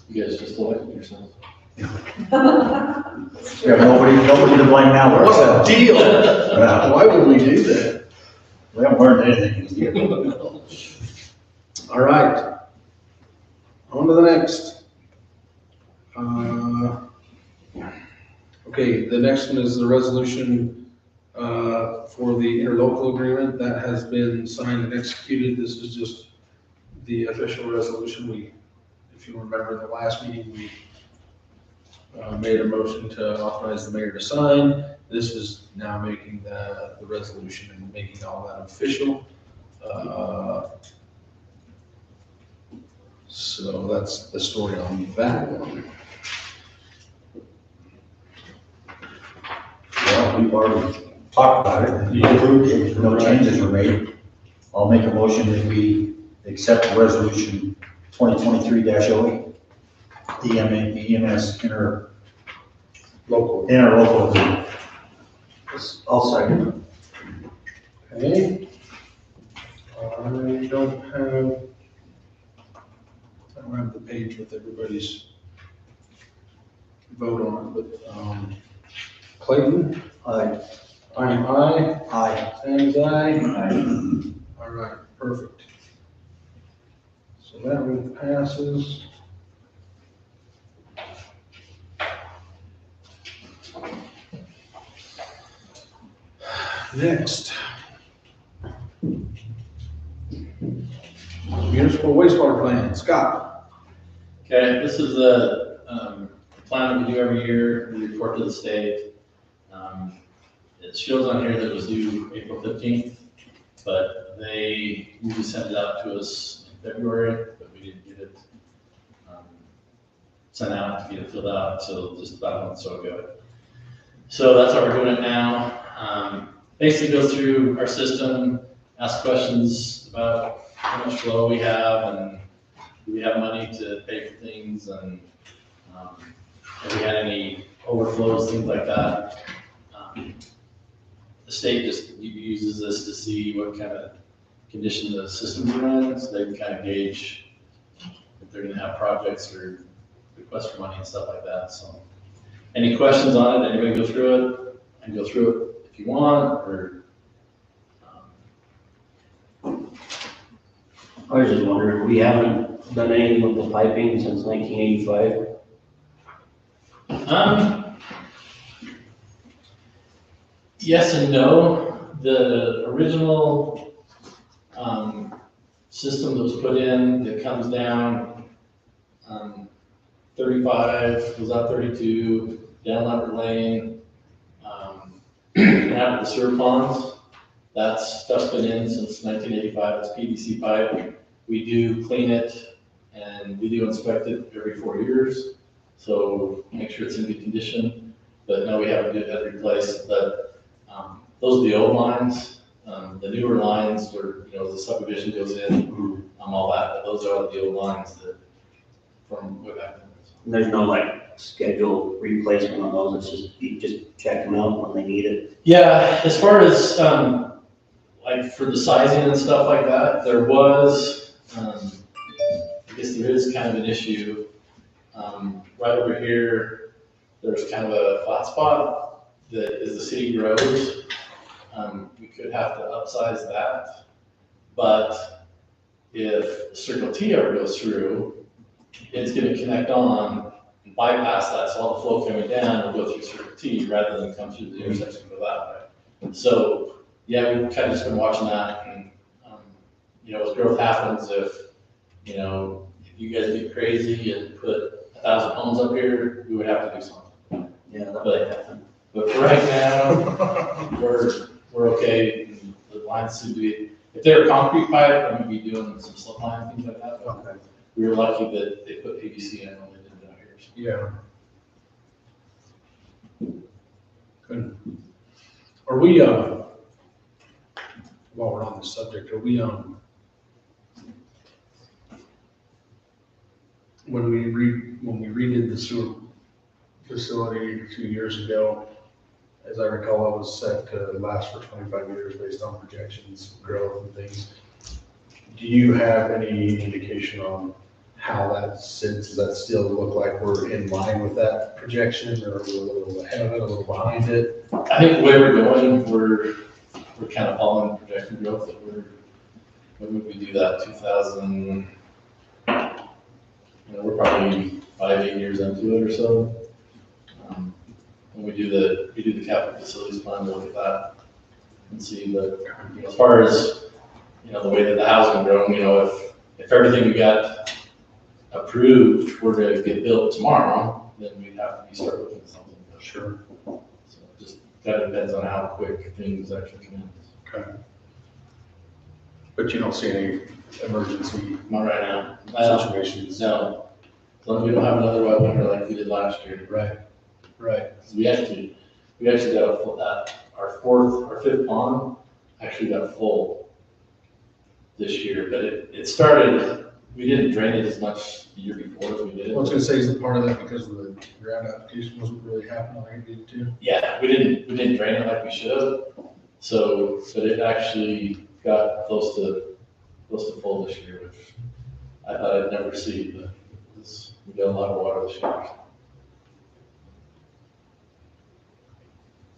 guys just elected yourself. We have nobody to blame now. but What a ourselves. deal! Yeah. Why would we do that? We haven't learned anything this year. All right. On to the next. Okay, the next one is the resolution for the interlocal agreement that has been signed and executed. This is just the official resolution. If you remember the last meeting, we made a motion to authorize the mayor to sign. This is now making the resolution and making all that official. So that's the story on that one. Well, we've already talked about it, you approved it, no changes were made. I'll make a motion that we accept resolution 2023-08, EMS interlocal agreement. I'll second. Okay. I don't have the page with everybody's vote on it, but, Clayton? Aye. I'm aye. Aye. Sam's aye. All right, perfect. So that one passes. Next. Municipal wastewater plan, Scott. Okay, this is the plan that we do every year, we report to the state. It shows on here that it was due April 15th, but they usually send it out to us in February, but we didn't get it sent out to get it filled out until just about a month or so ago. So that's why we're doing it now. Basically goes through our system, ask questions about how much flow we have and do we have money to pay for things, and if we had any overflows, things like that. The state just uses this to see what kind of condition the systems are in, so they can kind of gauge if they're gonna have projects or requests for money and stuff like that, so. Any questions on it? Anybody go through it? I can go through it if you want, or. I was just wondering, we haven't done anything with the piping since 1985. Yes and no. The original system that was put in that comes down 35, goes out 32, down Lambert Lane, and out of the sewer ponds. That stuff's been in since 1985. It's PVC pipe. We do clean it and we do inspect it every 4 years. So make sure it's in good condition. But no, we haven't had it replaced. But those are the old lines. The newer lines where, the subdivision goes in, all that, but those are the old lines that from way back then. There's no scheduled replacement on those, it's just, you just check them out when they need it. Yeah, as far as, for the sizing and stuff like that, there was, I guess there is kind of an issue. Right over here, there's kind of a flat spot that as the city grows, we could have to upsize that. But if Circle T ever goes through, it's gonna connect on and bypass that, so all the flow coming down will go through Circle T rather than come through the intersection and go that way. So, yeah, we've kind of just been watching that, and, as growth happens, if you guys get crazy and put 1,000 homes up here, we would have to do something. Yeah, that might happen. But for right now, we're okay. The lines seem to be, if they're concrete pipe, I'm gonna be doing some slip line, things like that. But Okay. we were lucky that they put PVC in when they did it out here. So. Yeah. Good. Are we, while we're on the subject, are we, when we redid the sewer facility 2 years ago, as I recall, it was set to last for 25 years based on projections, growth and things. do you have any indication on how that sits? Does that still look like we're in line with that projection, or are we a little ahead of it, a little behind it? I think the way we're going, we're kind of following projected growth that when would we do that, 2000, we're probably 5-8 years into it or so. When we do the capital facilities plan, we'll look at that and see, but as far as, the way that the housing grown, if everything we got approved were to get built tomorrow, then we'd have to start looking at something. Sure. So it just kind of depends on how quick things actually come in. Okay. But you don't see any emergency Not right now. situations? No, as long as we don't have another wet winter like we did last year. Right, right. 'Cause we actually got a full, our fifth pond actually got full this year, but it started, we didn't drain it as much the year before as we did. I was gonna say, is it part of that because of the grant application wasn't really happening like it needed to? Yeah, we didn't drain it like we should have. So, but it actually got close to full this year, which I thought I'd never see, but we got a lot of water this year.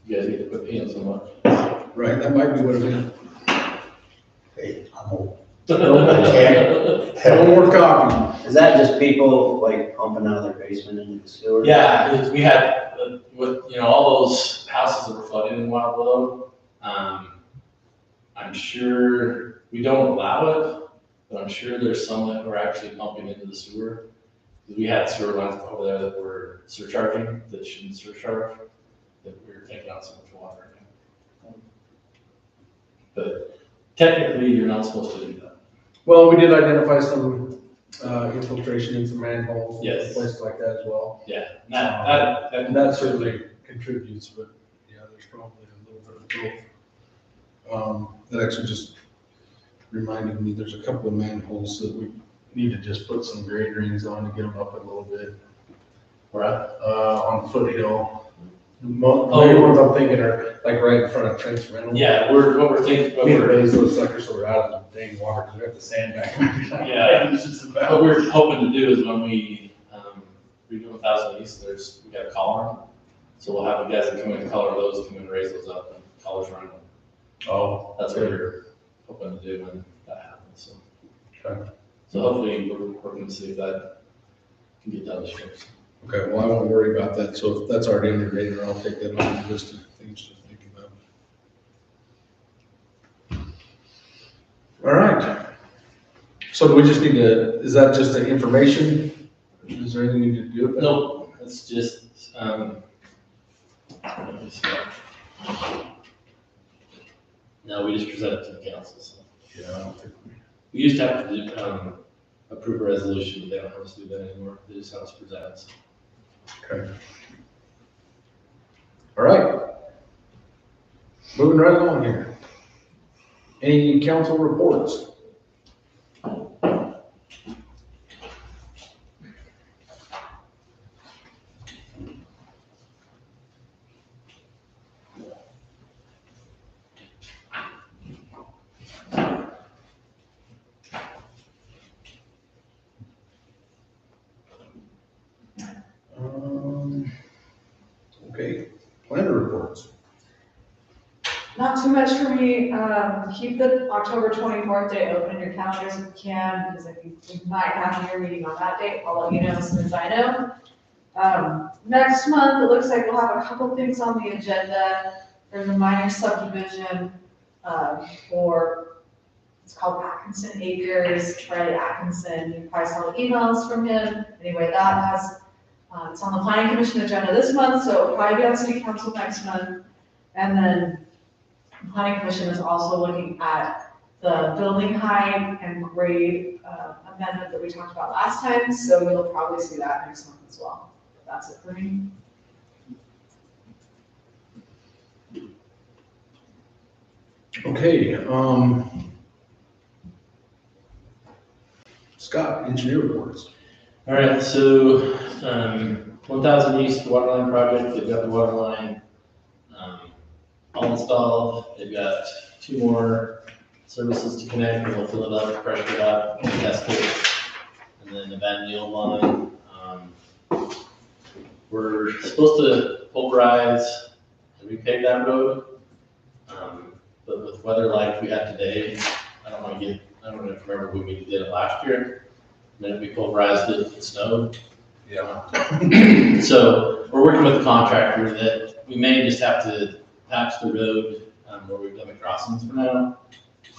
You guys need to quit peeing so much. Right, that might be what it is. Hey, I'm old. No more coffee. Is that just people like pumping out of their basement into the sewer? Yeah, we had, all those houses that were flooded in Wild Willow, I'm sure, we don't allow it, but I'm sure there's some that were actually pumping into the sewer. We had sewer lines over there that were surcharging, that shouldn't surcharge, that we were taking out so much water. But technically, you're not supposed to do that. Well, we did identify some infiltration in some manholes. Yes. Places like that as well. Yeah, And that certainly contributes, but yeah, there's probably a little bit of both. That actually just reminded me, there's a couple of manholes that we need to just put some grade rings on to get them up a little bit. Right. On Foothill. The ones I'm thinking are like right in front of Trent's rental. Yeah, we're thinking, We need to raise those suckers so we're out of the dang water, because we have to sandbag them. Yeah. It's just what about. we're hoping to do is when we redo 1,000 East, we got a collar. So we'll have the guys that come in and color those, come in and raise those up, and collars run them. Oh, That's what we're hoping to do when that happens, so. okay. So hopefully, we're working to see if that can get done this year. Okay, well, I won't worry about that, so if that's already on your radar, I'll take that on the list of things to think about. All right. So do we just need to, is that just the information? Is there anything you need to do with that? No, it's just, let me see. No, we just present it to the council, so. Yeah, I don't think We used to have to do, approve a resolution, but they don't have us do that anymore, they just have us present it. So. okay. All right. Moving right along here. Any council reports? Okay, planner reports. Not too much for me. Keep the October 24th date open in your calendars if you can, because I think we might have your meeting on that date. I'll let you know as soon as I know. Next month, it looks like we'll have a couple things on the agenda. There's a minor subdivision for, it's called Atkinson Acres, Charlie Atkinson. You probably saw the emails from him. Anyway, that has, it's on the planning commission agenda this month, so it'll probably be on city council next month. And then the planning commission is also looking at the building height and grade amendment that we talked about last time, so you'll probably see that next month as well. That's it for me. Okay, Scott, engineer reports. All right, so 1,000 East Waterline project, they've got the water line all installed. They've got 2 more services to connect, and we'll fill it up, pressure it up, and test it. And then the Van Neal line, we're supposed to pulverize and repave that road. But with weather like we had today, I don't know if you remember when we did it last year. Then we pulverized it, it snowed. Yeah. So we're working with a contractor that we may just have to patch the road where we've done the crossings for now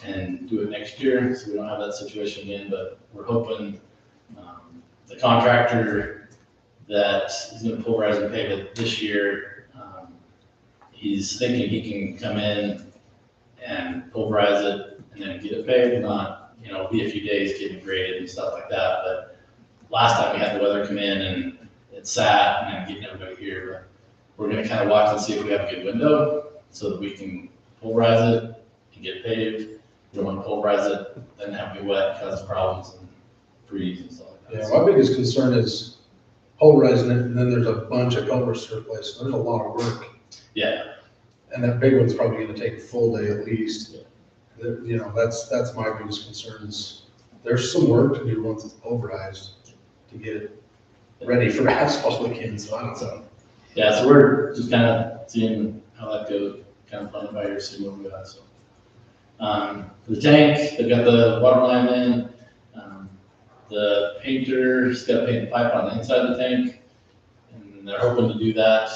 and do it next year, so we don't have that situation again, but we're hoping the contractor that is gonna pulverize and pave it this year, he's thinking he can come in and pulverize it and then get it paved, not, be a few days getting graded and stuff like that, but last time we had the weather come in and it sat and then getting everybody here, but we're gonna kind of watch and see if we have a good window so that we can pulverize it and get paved. We don't want to pulverize it, then have it wet, cause problems and freeze and stuff like that. Yeah, my biggest concern is pulverizing it, and then there's a bunch of culverts to replace, so there's a lot of work. Yeah, And that big one's probably gonna take a full day at least. That's my biggest concern is, there's some work to do once it's pulverized to get it ready for asphalt again, so I don't know. yeah, so we're just kind of seeing how that goes, kind of playing it by ear, see what we got, so. The tank, they've got the water line in, the painter's got to paint the pipe on the inside of the tank, and they're hoping to do that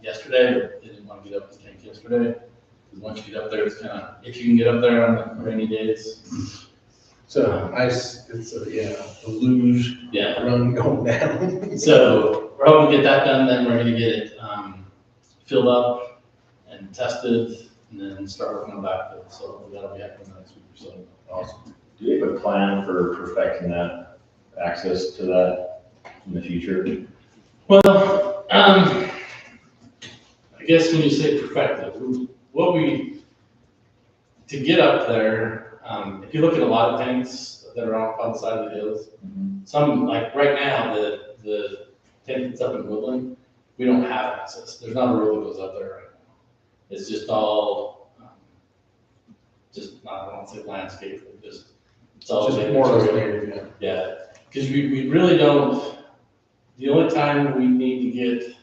yesterday, but they didn't want to get up the tank yesterday, because once you get up there, it's kind of, if you can get up there on the rainy days. So it's a luge Yeah, run going down. so we're hoping to get that done, then we're gonna get it, filled up and tested, and then start working on backfill, so that'll be happening next week or so. Awesome. Do you have a plan for perfecting that, access to that in the future? Well, I guess when you say perfected, to get up there, if you look at a lot of tanks that are on the side of the hills, some, like right now, the tank that's up in Woodland, we don't have access. There's not a road that goes up there right now. It's just all, I don't want to say landscape, but it's all. Just more or less native, yeah. Yeah, because we really don't, the only time we need to get,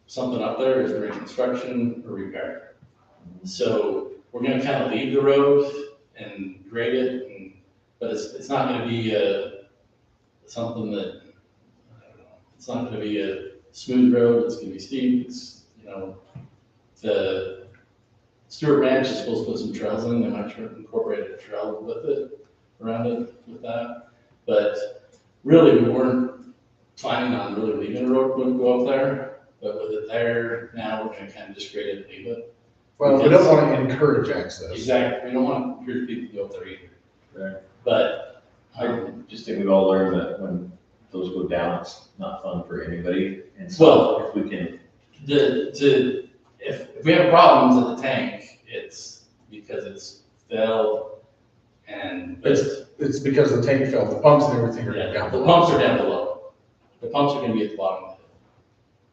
something up there is during construction or repair. So we're gonna kind of leave the road and grade it, but it's not gonna be something that, I don't know, it's not gonna be a smooth road, it's gonna be steep, it's, the Stewart Ranch is supposed to put some trails in, they might try to incorporate a trail with it, around it with that. But really, we weren't planning on really leaving a road when we go up there, but with it there, now we're gonna kind of just grade it and leave it. Well, we don't want to encourage access. Exactly, we don't want to encourage people to go up there either. Right. But, I just think we've all learned that when those go down, it's not fun for anybody, and so if we can. if we have problems at the tank, it's because it's fell and. It's because the tank fell, the pumps and everything are Yeah, down the below. pumps are down below. The pumps are gonna be at the bottom of the hill.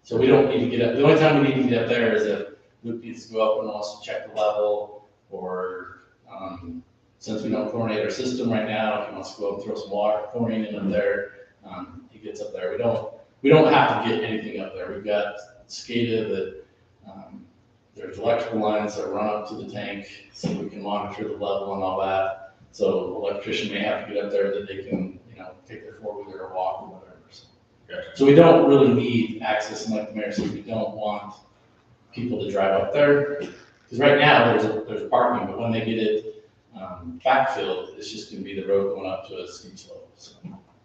So we don't need to get up, the only time we need to get up there is if Luke needs to go up and wants to check the level, or, since we don't chlorinate our system right now, if he wants to go up and throw some water, chlorine in up there, he gets up there. We don't have to get anything up there. We've got SCADA that, there's electrical lines that run up to the tank, so we can monitor the level and all that. So electrician may have to get up there that they can, take their four-wheeler or walk or whatever. So we don't really need access, and like the mayor said, we don't want people to drive up there. Because right now, there's parking, but when they get it backfilled, it's just gonna be the road going up to a steep slope, so.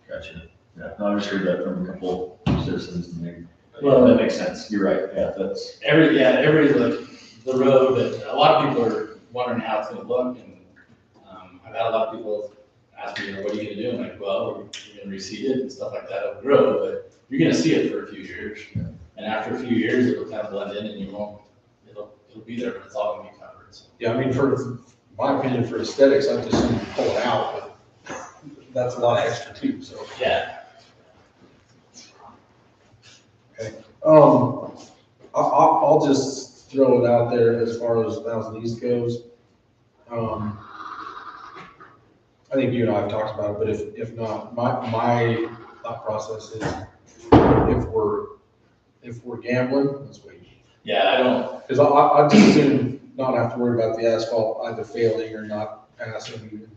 Gotcha. Yeah, no, I just heard that from a couple citizens, and Well, that makes sense, you're right, yeah, that's. The road, that a lot of people are wondering how it's gonna look, and, I've had a lot of people ask me, what are you gonna do? I'm like, well, we're gonna reseed it and stuff like that, it'll grow, but you're gonna see it for a few years. And after a few years, it'll kind of blend in and it'll be there, but it's all gonna be covered, so. Yeah, I mean, for my opinion, for aesthetics, I'd just simply pull it out, but that's a lot of extra too, so. Yeah. I'll just throw it out there as far as 1000 East goes. I think you and I have talked about it, but if not, my thought process is if we're gambling, let's wait. Yeah, I don't, Because I just assume not have to worry about the asphalt either failing or not passing,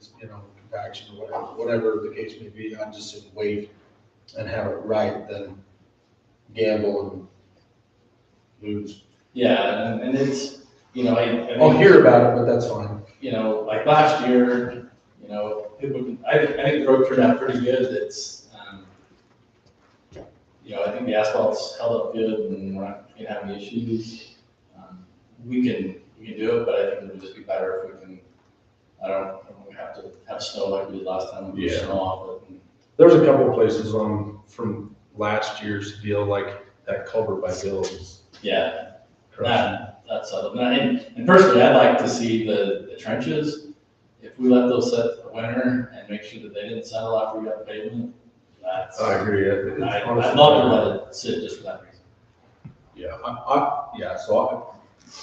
compaction or whatever the case may be. I just assume wait and have it right than gamble and lose. yeah, and it's, I I'll think, hear about it, but that's fine. like last year, I think the road turned out pretty good. It's, I think the asphalt's held up good and we're not gonna have any issues. We can do it, but I think it would just be better if we can, I don't have to have snow like we did last time. We Yeah. snow off it. There's a couple of places from last year's deal, like that culvert by Bill's. Yeah, that's settled. And personally, I'd like to see the trenches, if we let those set for winter and make sure that they didn't settle after we got the pavement, that's. I agree. I'd love to let it sit just for that reason. Yeah,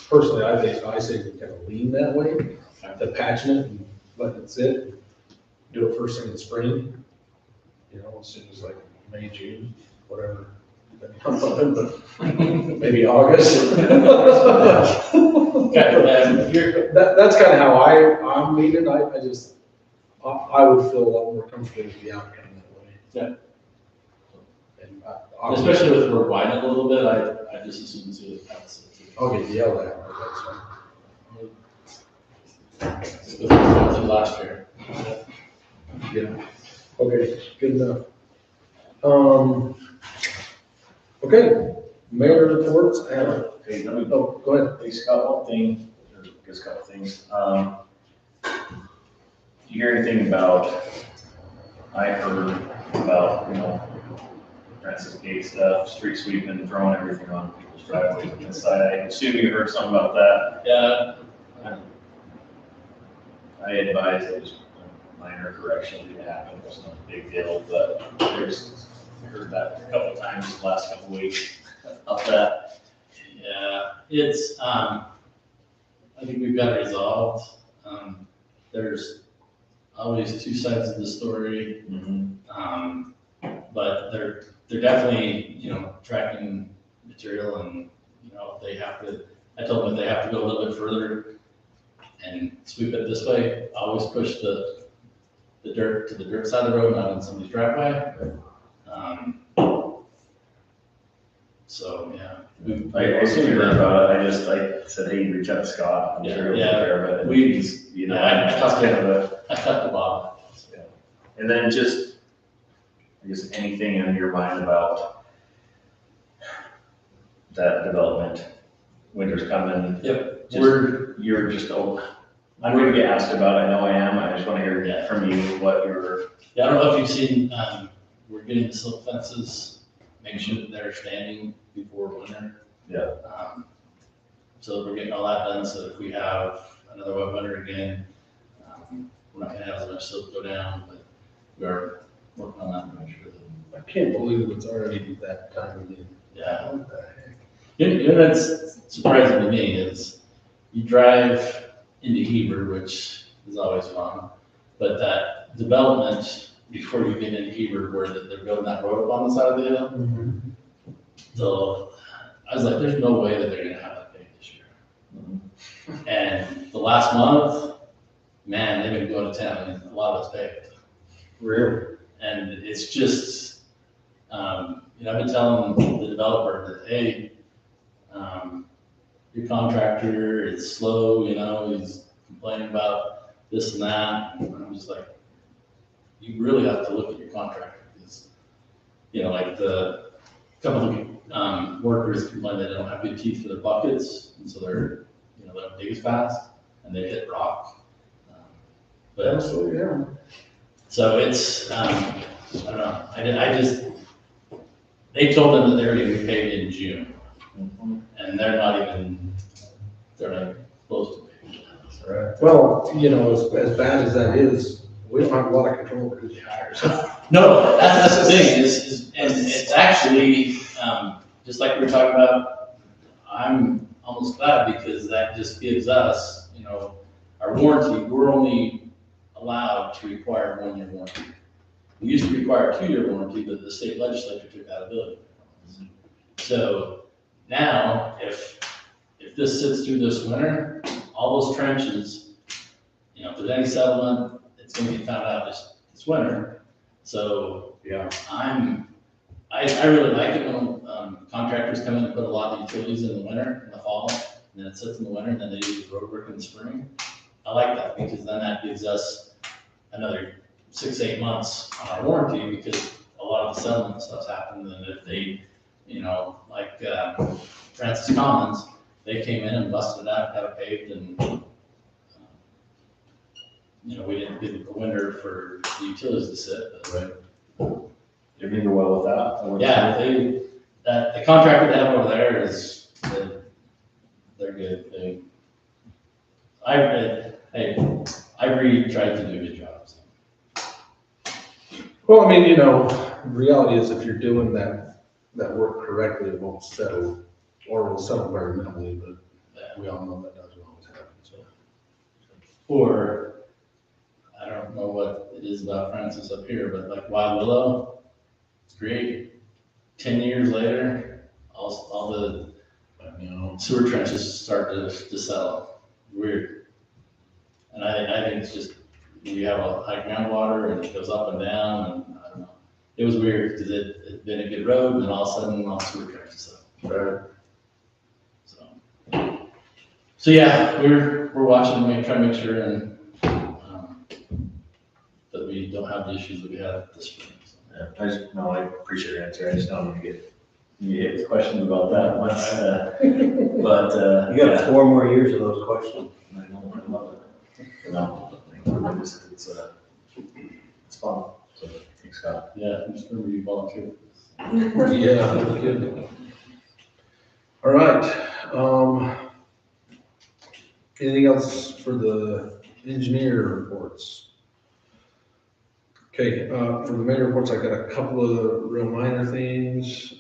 personally, I say we kind of lean that way, the patching it and letting it sit, do it first thing in the spring, as soon as like May, June, whatever. depending on weather, but Maybe August. That's kind of how I'm leaning, I would feel a lot more comfortable with the outcome that way. Yeah. And Especially with we're widening a little bit, I just assume see it pass. I'll get yelled at, but that's fine. Just with what we did last year. Yeah, okay, good enough. Okay, mayor reports, Okay, let me oh, go ahead. Hey, Scott, one thing, or just a couple things. You hear anything about, I heard about, Francis Gate stuff, street sweeping, throwing everything on people's driveways on this side. I assume you heard something about that. Yeah. I advise that just minor correction did happen, it wasn't a big deal, but I heard that a couple of times the last couple of weeks of that. Yeah, it's, I think we've got it resolved. There's always two sides of the story. But they're definitely, tracking material and, they have to, I told them if they have to go a little bit further and sweep it this way, always push the dirt to the dirt side of the road, not on somebody's driveway. So, yeah. I assume you heard about it, I said, hey, reach out to Scott, I'm sure he'll take care of it. He's, I talked kind of a. to Bob. And then just, I guess, anything in your mind about that development, winter's coming. Yep. You're just, I'm gonna get asked about it, I know I am, I just wanna hear from you what you're. Yeah, I don't know if you've seen, we're getting the silk fences, make sure that they're standing before winter. Yeah. So we're getting all that done, so if we have another wet winter again, we're not gonna have as much silk go down, but we are working on that to make sure that. I can't believe it's already that time of year. Yeah. What the heck? You know, that's surprising to me is you drive into Heber, which is always fun, but that development before you get into Heber where they're building that road up on the side of the hill. So I was like, there's no way that they're gonna have that paved this year. And the last month, man, they've been going to town and a lot of it's paved. Really? And it's just, I've been telling the developer that, hey, your contractor is slow, he's complaining about this and that. And I'm just like, you really have to look at your contractor because, like the couple of workers complain that they don't have good teeth for their buckets. And so they're, they don't dig as fast and they hit rock. But Absolutely, yeah. so it's, I don't know, they told them that they're gonna be paid in June. And they're not even close to paying. Right. Well, as bad as that is, we don't have a lot of control over who they hire. No, that's the thing, and it's actually, just like we were talking about, I'm almost glad because that just gives us, you know, our warranty, we're only allowed to require 1-year warranty. We used to require a 2-year warranty, but the state legislature took that ability. So now, if this sits through this winter, all those trenches, you know, if there's any settlement, it's gonna be found out this winter. So, Yeah. I really like it when contractors come in and put a lot of utilities in the winter, in the fall, and then it sits in the winter, and then they do the road work in the spring. I like that, because then that gives us another 6-8 months on our warranty, because a lot of the settlement stuff's happened, and if they, you know, like, Francis Commons, they came in and busted it out, got it paved, and, you know, we didn't get the winter for the utilities to sit, but. You're doing well with that? Yeah, the contractor they have over there is, they're good, I really tried to do a good job, so. Well, I mean, you know, the reality is if you're doing that work correctly, it won't settle, or it'll settle very minimally, but we all know that doesn't always happen, so. Or, I don't know what it is about Francis up here, but like Wild Willow, it's great. 10 years later, all the, you know, sewer trenches start to settle. Weird. And I think it's just, you have a high groundwater and it goes up and down, and I don't know. It was weird because it'd been a good road, and then all of a sudden all the sewer trenches settled. So yeah, we're watching, trying to make sure and that we don't have the issues that we had this spring. So. Yeah, I appreciate your answer. I just don't want to get questions about that much. But You got 4 more years of those questions. I don't love it. No, it's fun. So thanks, Scott. Yeah, I'm just gonna be volunteer. Yeah, no kidding. All right, anything else for the engineer reports? Okay, for the mayor reports, I got a couple of real minor things.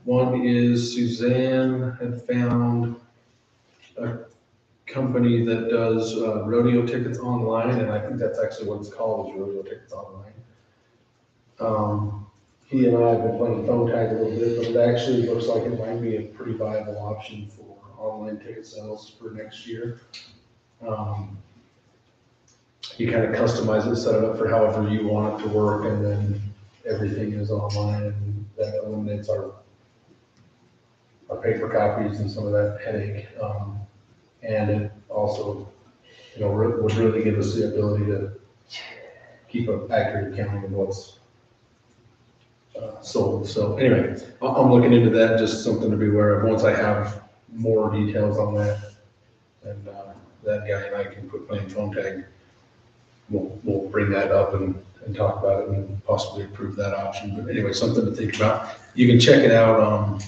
One is Suzanne had found a company that does rodeo tickets online, and I think that's actually what it's called, is rodeo tickets online. He and I have been playing phone tag a little bit, but it actually looks like it might be a pretty viable option for online ticket sales for next year. You kind of customize it, set it up for however you want it to work, and then everything is online, and that eliminates our paper copies and some of that headache. And it also, you know, would really give us the ability to keep an accurate accounting of what's sold. So anyway, I'm looking into that, just something to be aware of. Once I have more details on that, and that guy and I can quit playing phone tag, we'll bring that up and talk about it and possibly approve that option. But anyway, something to think about. You can check it out.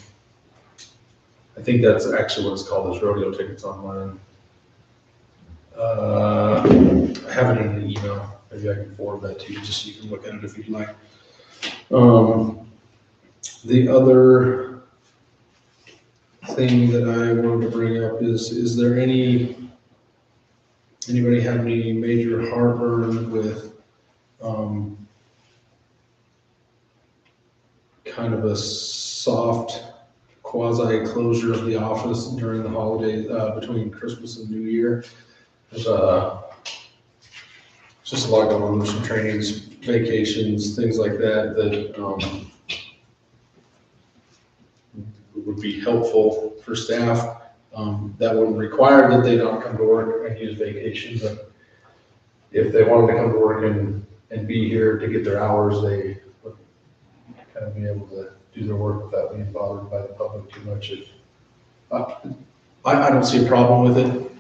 I think that's actually what it's called, is rodeo tickets online. I have it in an email. Maybe I can forward that to you, just so you can look at it if you'd like. The other thing that I wanted to bring up is there anybody have any major heartburn with kind of a soft quasi closure of the office during the holidays, between Christmas and New Year? There's just a lot going on, some trainings, vacations, things like that would be helpful for staff. That wouldn't require that they not come to work and use vacation, but if they wanted to come to work and be here to get their hours, they would kind of be able to do their work without being bothered by the public too much. I don't see a problem with it.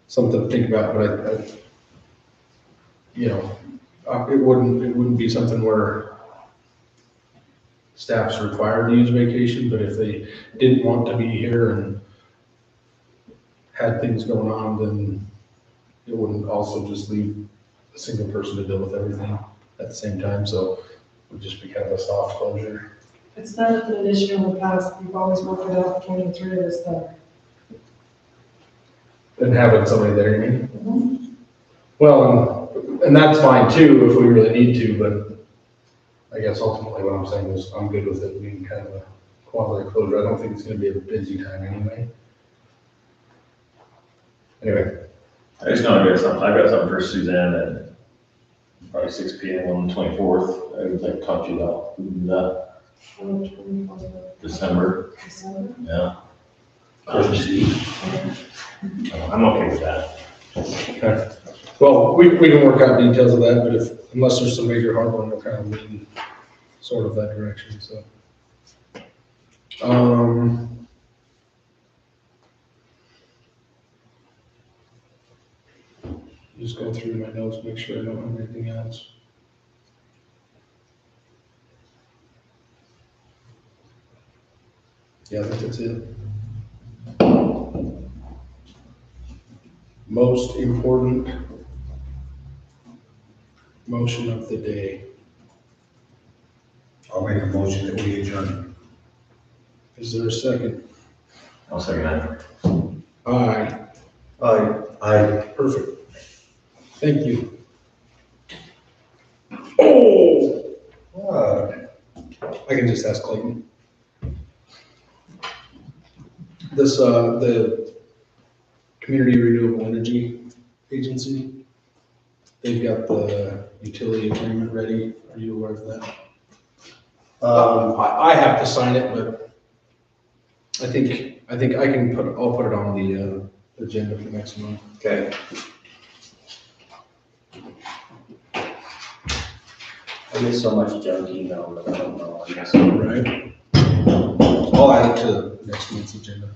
Something to think about, but it wouldn't be something where staff's required to use vacation, but if they didn't want to be here and had things going on, then it wouldn't also just leave a single person to deal with everything at the same time, so it would just be kind of a soft closure. It's not an issue in the past, we've always worked it out between the three of us there. And having somebody there, you mean? Well, and that's fine too, if we really need to, but I guess ultimately what I'm saying is I'm good with it being kind of a quasi closure. I don't think it's gonna be a busy time anyway. Anyway, I just know I've got something for Suzanne at probably 6 PM on the 24th. I would like to talk to you about December, December. yeah. Christmas Eve. I'm okay with that. okay. Well, we can work out details of that, but unless there's some major hardware, we're kind of leaning sort of that direction, so. Just go through my notes, make sure I don't have anything else. Yeah, I think that's it. Most important motion of the day. I'll make a motion that we adjourn. Is there a second? I'll second that. Aye. Aye. Perfect. Thank you. Oh! I can just ask Clayton. This, the Community Renewable Energy Agency, they've got the utility agreement ready. Are you aware of that? I have to sign it, but I think I can I'll put it on the agenda for next month. Okay. I get so much junk email that I don't know, I guess. Right? I'll add it to next month's agenda.